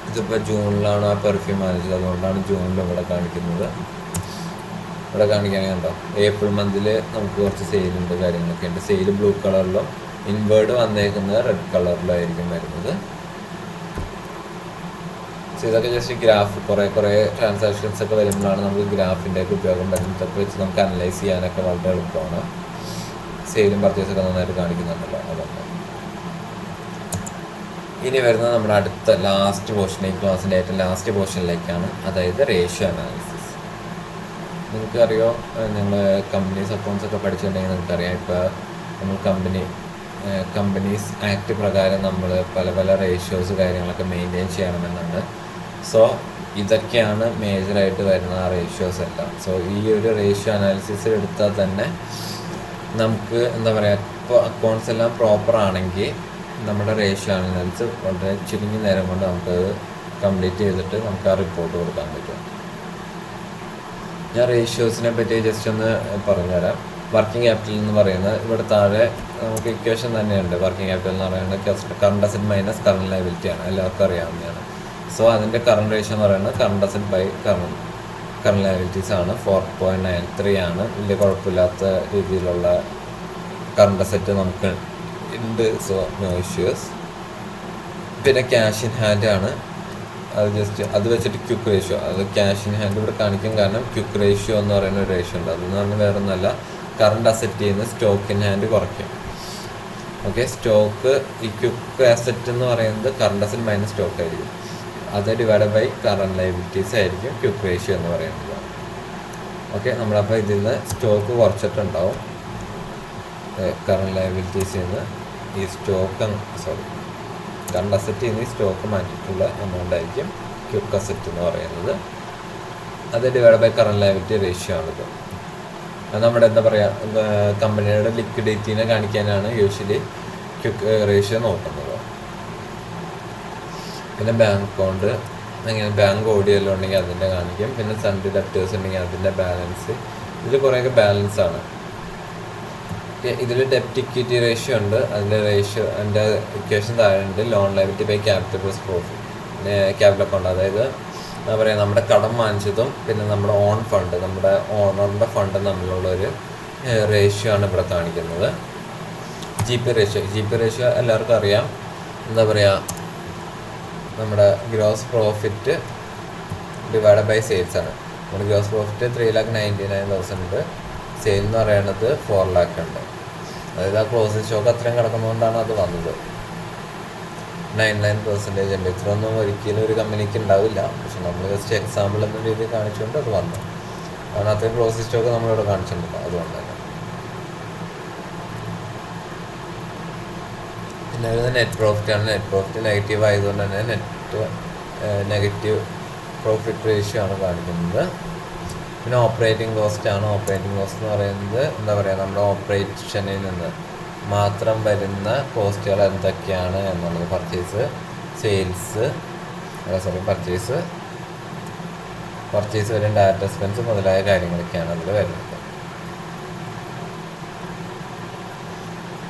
ഇതിപ്പോൾ ജൂണിലാണ് ആ പെർഫ്യൂം വാങ്ങിച്ചത്, അതുകൊണ്ടാണ് ജൂണിൽ ഇവിടെ കാണിക്കുന്നത്. ഇവിടെ കാണിക്കുകയാണെങ്കിൽ ഉണ്ടോ, ഏപ്രിൽ മന്തിൽ നമുക്ക് കുറച്ച് സെയിലുണ്ട് കാര്യങ്ങളൊക്കെ ഉണ്ട്. സെയിൽ ബ്ലൂ കളറിലും ഇൻവേർഡ് വന്നേക്കുന്നത് റെഡ് കളറിലായിരിക്കും വരുന്നത്. സോ ഇതൊക്കെ ജസ്റ്റ് ഗ്രാഫ് കുറേ ട്രാൻസാക്ഷൻസ് ഒക്കെ വരുമ്പോഴാണ് നമുക്ക് ഗ്രാഫിൻ്റെ ഒക്കെ ഉപയോഗം വരുന്നത്. ഇതൊക്കെ വെച്ച് നമുക്ക് അനലൈസ് ചെയ്യാനൊക്കെ വളരെ എളുപ്പമാണ്. സെയിലും പർച്ചേസൊക്കെ നന്നായിട്ട് കാണിക്കുന്നുണ്ടല്ലോ അതൊക്കെ. ഇനി വരുന്നത് നമ്മുടെ അടുത്ത ലാസ്റ്റ് പോർഷൻ, ഈ ക്ലാസ്സിൻ്റെ ഏറ്റവും ലാസ്റ്റ് പോർഷനിലേക്കാണ്, അതായത് റേഷ്യോ അനാലിസിസ്. നിങ്ങൾക്കറിയോ, നിങ്ങൾ കമ്പനീസ് അക്കൗണ്ട്സ് ഒക്കെ പഠിച്ചിട്ടുണ്ടെങ്കിൽ നിങ്ങൾക്കറിയാം, ഇപ്പോൾ നമ്മൾ കമ്പനീസ് ആക്ട് പ്രകാരം നമ്മൾ പല റേഷ്യോസ് കാര്യങ്ങളൊക്കെ മെയിൻറ്റെയിൻ ചെയ്യണമെന്നുണ്ട്. സോ ഇതൊക്കെയാണ് മേജറായിട്ട് വരുന്ന ആ റേഷ്യോസ് എല്ലാം. സോ ഈ ഒരു റേഷ്യോ അനാലിസിസ് എടുത്താൽ തന്നെ നമുക്ക് എന്താ പറയുക, ഇപ്പോൾ അക്കൗണ്ട്സ് എല്ലാം പ്രോപ്പർ ആണെങ്കിൽ നമ്മുടെ റേഷ്യോ അനാലിസിസ് വളരെ ചുരുങ്ങിയ നേരം കൊണ്ട് നമുക്ക് കംപ്ലീറ്റ് ചെയ്തിട്ട് നമുക്ക് ആ റിപ്പോർട്ട് കൊടുക്കാൻ പറ്റും. ഞാൻ റേഷ്യോസിനെ പറ്റി ജസ്റ്റ് ഒന്ന് പറഞ്ഞുതരാം. വർക്കിംഗ് ക്യാപിറ്റൽ എന്ന് പറയുന്നത് ഇവിടെ താഴെ നമുക്ക് ഇക്വേഷൻ തന്നെയുണ്ട്. വർക്കിംഗ് ക്യാപിറ്റൽ എന്ന് പറയുന്നത് current asset minus current liability ആണ്, എല്ലാവർക്കും അറിയാവുന്നതാണ്. സോ അതിൻ്റെ കറണ്ട് റേഷ്യോ എന്ന് പറയുന്നത് current asset by current liabilities ആണ്. 4.93 ആണ്. വലിയ കുഴപ്പമില്ലാത്ത രീതിയിലുള്ള കറണ്ട് അസറ്റ് നമുക്ക് ഉണ്ട്. So no issues. പിന്നെ ക്യാഷ് ഇൻ ഹാൻഡ് ആണ്. അത് വെച്ചിട്ട് ക്വിക്ക് റേഷ്യോ, അത് ക്യാഷ് ഇൻ ഹാൻഡ് ഇവിടെ കാണിക്കും, കാരണം ക്വിക്ക് റേഷ്യോ എന്ന് പറയുന്ന ഒരു റേഷ്യോ ഉണ്ട്. അതെന്ന് പറഞ്ഞാൽ വേറെ ഒന്നല്ല, കറണ്ട് അസറ്റ് ചെയ്യുന്ന സ്റ്റോക്ക് ഇൻ ഹാൻഡ് കുറയ്ക്കും. ഓക്കെ, സ്റ്റോക്ക് ഈ ക്വിക്ക് അസറ്റ് എന്ന് പറയുന്നത് കറണ്ട് അസറ്റ് മൈനസ് സ്റ്റോക്ക് ആയിരിക്കും. അത് ഡിവൈഡ് ബൈ കറണ്ട് ലയബിലിറ്റീസ് ആയിരിക്കും ക്വിക്ക് റേഷ്യോ എന്ന് പറയുന്നത്. ഓക്കെ, നമ്മളപ്പോൾ ഇതിൽ നിന്ന് സ്റ്റോക്ക് കുറച്ചിട്ടുണ്ടാവും. കറണ്ട് ലയബിലിറ്റീസിൽ നിന്ന് ഈ കറണ്ട് അസറ്റ് ചെയ്യുന്ന ഈ സ്റ്റോക്ക് മാറ്റിയിട്ടുള്ള എമൗണ്ട് ആയിരിക്കും ക്വിക്ക് അസറ്റ് എന്ന് പറയുന്നത്. അത് divide by current liability ratio ആണിത്. നമ്മുടെ എന്താ പറയുക, കമ്പനിയുടെ ലിക്വിഡിറ്റിനെ കാണിക്കാനാണ് യൂഷ്വലി ക്വിക്ക് റേഷ്യോ നോക്കുന്നത്. പിന്നെ ബാങ്ക് അക്കൗണ്ട്, അങ്ങനെ ബാങ്ക് ഓഡിയെല്ലാം ഉണ്ടെങ്കിൽ അതിൻ്റെ കാണിക്കും. പിന്നെ സൺഡേ ഡെപ്റ്റേഴ്സ് ഉണ്ടെങ്കിൽ അതിൻ്റെ ബാലൻസ്. ഇതിൽ കുറേയൊക്കെ ബാലൻസ് ആണ്. ഇതിൽ ഡെപ്റ്റ് ഇക്വിറ്റി റേഷ്യോ ഉണ്ട്. അതിൻ്റെ റേഷ്യോ അതിൻ്റെ ഇക്വേഷൻ താഴെ ഉണ്ട്. Loan liability by capital plus profit, capital account. അതായത് എന്താ പറയുക, നമ്മുടെ കടം വാങ്ങിച്ചതും പിന്നെ നമ്മുടെ ഓൺ ഫണ്ട്, നമ്മുടെ ഓണറിൻ്റെ ഫണ്ടും തമ്മിലുള്ള ഒരു റേഷ്യോ ആണ് ഇവിടെ കാണിക്കുന്നത്. ജി പി റേഷ്യോ എല്ലാവർക്കും അറിയാം. എന്താ പറയുക, നമ്മുടെ gross profit divide by sales ആണ്. നമ്മുടെ ഗ്രോസ് പ്രോഫിറ്റ് 3,99,000 ഉണ്ട്. സെയിൽ എന്ന് പറയുന്നത് 4 lakh ഉണ്ട്. അതായത് ആ ക്ലോസിംഗ് സ്റ്റോക്ക് അത്രയും കിടക്കുന്നതുകൊണ്ടാണ് അത് വന്നത്. 99% ഉണ്ട്. ഇത്രയൊന്നും ഒരിക്കലും ഒരു കമ്പനിക്ക് ഉണ്ടാവില്ല. പക്ഷെ നമ്മൾ ജസ്റ്റ് എക്സാമ്പിൾ എന്ന രീതിയിൽ കാണിച്ചുകൊണ്ട് അത് വന്നു. കാരണം അത്രയും ക്ലോസിംഗ് സ്റ്റോക്ക് നമ്മളിവിടെ കാണിച്ചിട്ടുണ്ട്, അതുകൊണ്ട് തന്നെ. പിന്നെ ഒരു നെറ്റ് പ്രോഫിറ്റ് ആണ്. നെറ്റ് പ്രോഫിറ്റ് നെഗറ്റീവ് ആയതുകൊണ്ട് തന്നെ നെഗറ്റീവ് പ്രോഫിറ്റ് റേഷ്യോ ആണ് കാണിക്കുന്നത്. പിന്നെ ഓപ്പറേറ്റിംഗ് കോസ്റ്റ് ആണ്. ഓപ്പറേറ്റിംഗ് കോസ്റ്റ് എന്ന് പറയുന്നത് എന്താ പറയുക, നമ്മുടെ ഓപ്പറേഷനിൽ നിന്ന് മാത്രം വരുന്ന കോസ്റ്റുകൾ എന്തൊക്കെയാണ് എന്നുള്ളത്, പർച്ചേസ് വരും, ഡയറക്റ്റ് എക്സ്പെൻസ് മുതലായ കാര്യങ്ങളൊക്കെയാണ് അതിൽ വരുന്നത്.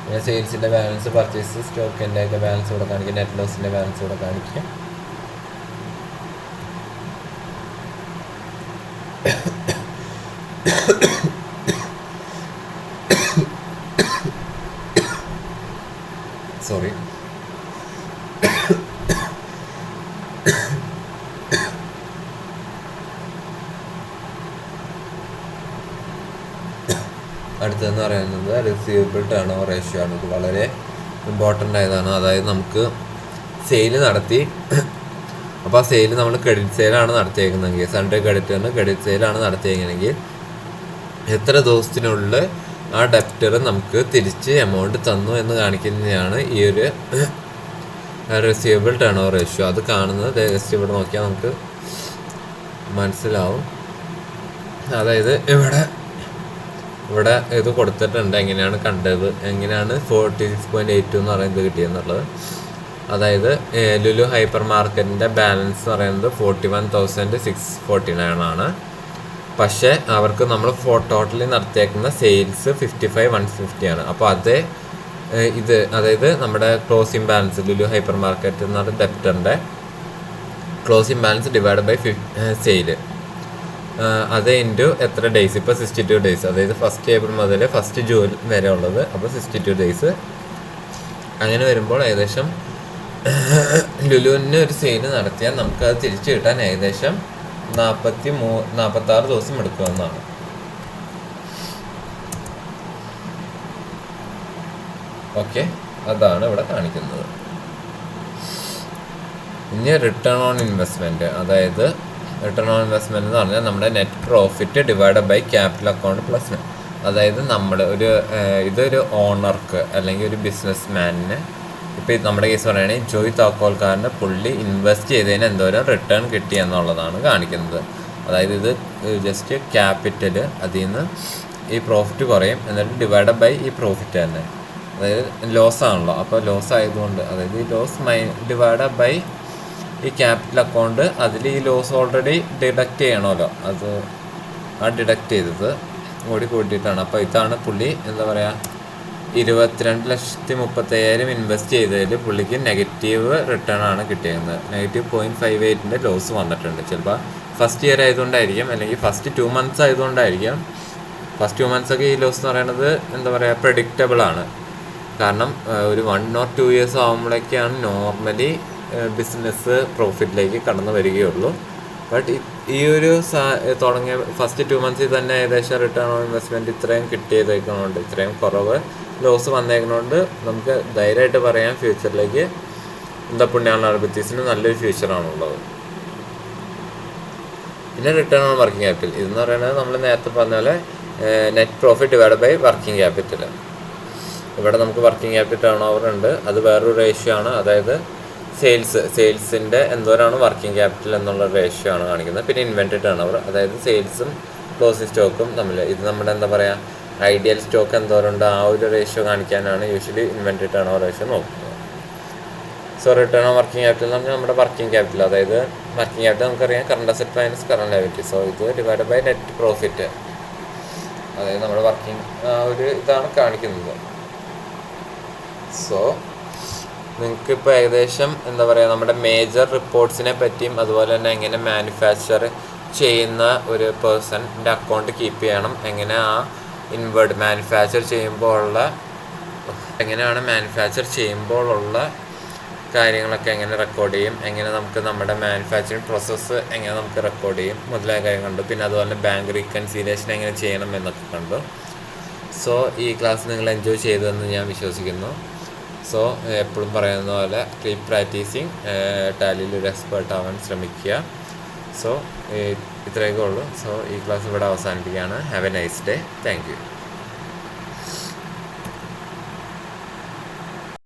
പിന്നെ സെയിൽസിൻ്റെ ബാലൻസ്, പർച്ചേസ്, സ്റ്റോക്കിൻ്റെ ഒക്കെ ബാലൻസ് ഇവിടെ കാണിക്കും. നെറ്റ് ലോസിൻ്റെ ബാലൻസ് ഇവിടെ കാണിക്കും. സോറി. അടുത്തതെന്ന് പറയുന്നത് റിസീവബിൾ ടേൺ ഓവർ റേഷ്യോ ആണ്. ഇത് വളരെ ഇമ്പോർട്ടൻ്റ് ആയതാണ്. അതായത് നമുക്ക് സെയിൽ നടത്തി, അപ്പോൾ ആ സെയിൽ നമ്മൾ ക്രെഡിറ്റ് സെയിലാണ് നടത്തിയേക്കുന്നതെങ്കിൽ, സൺഡേ ക്രെഡിറ്റ് സെയിലാണ് നടത്തിയേക്കണമെങ്കിൽ എത്ര ദിവസത്തിനുള്ളിൽ ആ ഡെപ്റ്റർ നമുക്ക് തിരിച്ച് എമൗണ്ട് തന്നു എന്ന് കാണിക്കുന്നതാണ് ഈ ഒരു റിസീവബിൾ ടേൺ ഓവർ റേഷ്യോ. അത് കാണുന്നത് ജസ്റ്റ് ഇവിടെ നോക്കിയാൽ നമുക്ക് മനസ്സിലാവും. അതായത് ഇവിടെ ഇത് കൊടുത്തിട്ടുണ്ട്, എങ്ങനെയാണ് കണ്ടത്, എങ്ങനെയാണ് 46.82 എന്ന് പറയുന്നത് കിട്ടിയെന്നുള്ളത്. അതായത് ലുലു ഹൈപ്പർ മാർക്കറ്റിൻ്റെ ബാലൻസ് പറയുന്നത് 41,649 ആണ്. പക്ഷേ അവർക്ക് നമ്മൾ ടോട്ടലി നടത്തിയേക്കുന്ന സെയിൽസ് 55,150 ആണ്. അപ്പോൾ അതായത് നമ്മുടെ ക്ലോസിംഗ് ബാലൻസ്, ലുലു ഹൈപ്പർ മാർക്കറ്റ് എന്ന് പറഞ്ഞ ഡെപ്റ്ററിൻ്റെ closing balance divide by sale, അത് ഇൻറ്റു എത്ര ഡേയ്സ്, ഇപ്പോൾ 62 days, അതായത് 1 April മുതൽ 1 June വരെ ഉള്ളത്. അപ്പോൾ 62 days അങ്ങനെ വരുമ്പോൾ ഏകദേശം ലുലുവിന് ഒരു സെയിൽ നടത്തിയാൽ നമുക്കത് തിരിച്ചു കിട്ടാൻ ഏകദേശം 46 ദിവസം എടുക്കുമെന്നാണ്. ഓക്കെ, അതാണ് ഇവിടെ കാണിക്കുന്നത്. ഇനി റിട്ടേൺ ഓൺ ഇൻവെസ്റ്റ്മെൻറ്റ്, അതായത് റിട്ടേൺ ഓൺ ഇൻവെസ്റ്റ്മെൻറ്റ് എന്ന് പറഞ്ഞാൽ നമ്മുടെ net profit divide by capital account plus, അതായത് നമ്മൾ ഇതൊരു ഓണർക്ക് അല്ലെങ്കിൽ ഒരു ബിസിനസ് മാനിന്, ഇപ്പോൾ നമ്മുടെ കേസ് പറയുകയാണെങ്കിൽ ജോയ് താക്കോൽക്കാരന് പുള്ളി ഇൻവെസ്റ്റ് ചെയ്തതിന് എന്തോരം റിട്ടേൺ കിട്ടി എന്നുള്ളതാണ് കാണിക്കുന്നത്. അതായത് ഇത് ജസ്റ്റ് ക്യാപിറ്റൽ, അതിൽ നിന്ന് ഈ പ്രോഫിറ്റ് കുറയും, എന്നിട്ട് ഡിവൈഡ് ബൈ ഈ പ്രോഫിറ്റ് തന്നെ, അതായത് ലോസ് ആണല്ലോ. അപ്പോൾ ലോസ് ആയതുകൊണ്ട്, അതായത് ഈ ലോസ് ഡിവൈഡ് ബൈ ഈ ക്യാപിറ്റൽ അക്കൗണ്ട്, അതിൽ ഈ ലോസ് ഓൾറെഡി ഡിഡക്റ്റ് ചെയ്യണമല്ലോ, അത് ആ ഡിഡക്റ്റ് ചെയ്തത് കൂടി കൂട്ടിയിട്ടാണ്. അപ്പോൾ ഇതാണ് പുള്ളി എന്താ പറയുക 22,35,000 ഇൻവെസ്റ്റ് ചെയ്തതിൽ പുള്ളിക്ക് നെഗറ്റീവ് റിട്ടേൺ ആണ് കിട്ടിയിരുന്നത്. -0.58 ലോസ് വന്നിട്ടുണ്ട്. ചിലപ്പോൾ ഫസ്റ്റ് ഇയർ ആയതുകൊണ്ടായിരിക്കും, അല്ലെങ്കിൽ ഫസ്റ്റ് 2 months ആയതുകൊണ്ടായിരിക്കും. ഫസ്റ്റ് 2 months ഒക്കെ ഈ ലോസ് എന്ന് പറയുന്നത് എന്താ പറയുക പ്രെഡിക്റ്റബിൾ ആണ്. കാരണം ഒരു 1 or 2 years ആകുമ്പോഴേക്കാണ് നോർമലി ബിസിനസ് പ്രോഫിറ്റിലേക്ക് കടന്നു വരികയുള്ളൂ. ബട്ട് ഈ ഒരു തുടങ്ങിയ ഫസ്റ്റ് 2 months തന്നെ ഏകദേശം റിട്ടേൺ ഓൺ ഇൻവെസ്റ്റ്മെൻറ്റ് ഇത്രയും കിട്ടിയതേക്കുന്നുണ്ട്, ഇത്രയും കുറവ് ലോസ് വന്നേക്കുന്നതുകൊണ്ട് നമുക്ക് ധൈര്യമായിട്ട് പറയാം ഫ്യൂച്ചറിലേക്ക് എന്താ പുണ്യാള ബിസിനസ്സിന് നല്ലൊരു ഫ്യൂച്ചറാണുള്ളത്. പിന്നെ റിട്ടേൺ ഓൺ വർക്കിംഗ് ക്യാപിറ്റൽ, ഇതെന്ന് പറയുന്നത് നമ്മൾ നേരത്തെ പറഞ്ഞ പോലെ net profit divide by working capital. ഇവിടെ നമുക്ക് വർക്കിംഗ് ക്യാപിറ്റൽ ടേൺ ഓവർ ഉണ്ട്, അത് വേറൊരു റേഷ്യോ ആണ്. അതായത് സെയിൽസിൻ്റെ എന്തോരാണ് വർക്കിംഗ് ക്യാപിറ്റൽ എന്നുള്ള റേഷ്യോ ആണ് കാണിക്കുന്നത്. പിന്നെ ഇൻവെൻറ്ററി ടേൺ ഓവർ, അതായത് സെയിൽസും ക്ലോസിംഗ് സ്റ്റോക്കും തമ്മിൽ, ഇത് നമ്മുടെ എന്താ പറയുക ഐഡിയൽ സ്റ്റോക്ക് എന്തോരമുണ്ട് ആ ഒരു റേഷ്യോ കാണിക്കാനാണ് usually inventory turn over ratio നോക്കുന്നത്. So return on working capital എന്ന് പറഞ്ഞാൽ നമ്മുടെ വർക്കിംഗ് ക്യാപിറ്റൽ, അതായത് വർക്കിംഗ് ക്യാപിറ്റൽ നമുക്കറിയാം current asset minus current liability. So ഇത് ഡിവൈഡ് ബൈ നെറ്റ് പ്രോഫിറ്റ്, അതായത് നമ്മുടെ വർക്കിംഗ് ഒരു ഇതാണ് കാണിക്കുന്നത്. സോ നിങ്ങൾക്കിപ്പോൾ ഏകദേശം എന്താ പറയുക നമ്മുടെ മേജർ റിപ്പോർട്ട്സിനെ പറ്റിയും അതുപോലെ തന്നെ എങ്ങനെ മാനുഫാക്ചർ ചെയ്യുന്ന ഒരു പേഴ്സൻ്റെ അക്കൗണ്ട് കീപ്പ് ചെയ്യണം, എങ്ങനെ ആ ഇൻവേർഡ് മാനുഫാക്ചർ ചെയ്യുമ്പോഴുള്ള എങ്ങനെയാണ് മാനുഫാക്ചർ ചെയ്യുമ്പോഴുള്ള കാര്യങ്ങളൊക്കെ എങ്ങനെ റെക്കോർഡ് ചെയ്യും, എങ്ങനെ നമുക്ക് നമ്മുടെ മാനുഫാക്ചറിങ് പ്രോസസ്സ് എങ്ങനെ നമുക്ക് റെക്കോർഡ് ചെയ്യും മുതലായ കാര്യം കണ്ടു. പിന്നെ അതുപോലെ ബാങ്ക് റീകൺസീലിയേഷൻ എങ്ങനെ ചെയ്യണം എന്നൊക്കെ കണ്ടു. സോ ഈ ക്ലാസ് നിങ്ങൾ എൻജോയ് ചെയ്തതെന്ന് ഞാൻ വിശ്വസിക്കുന്നു. സോ എപ്പോഴും പറയുന്ന പോലെ കീപ് പ്രാക്ടീസിങ്, ടാലിയിൽ ഒരു എക്സ്പേർട്ട് ആവാൻ ശ്രമിക്കുക. സോ ഇത്രയൊക്കെ ഉള്ളൂ. സോ ഈ ക്ലാസ് ഇവിടെ അവസാനിപ്പിക്കുകയാണ്. Have A nice day. Thank you.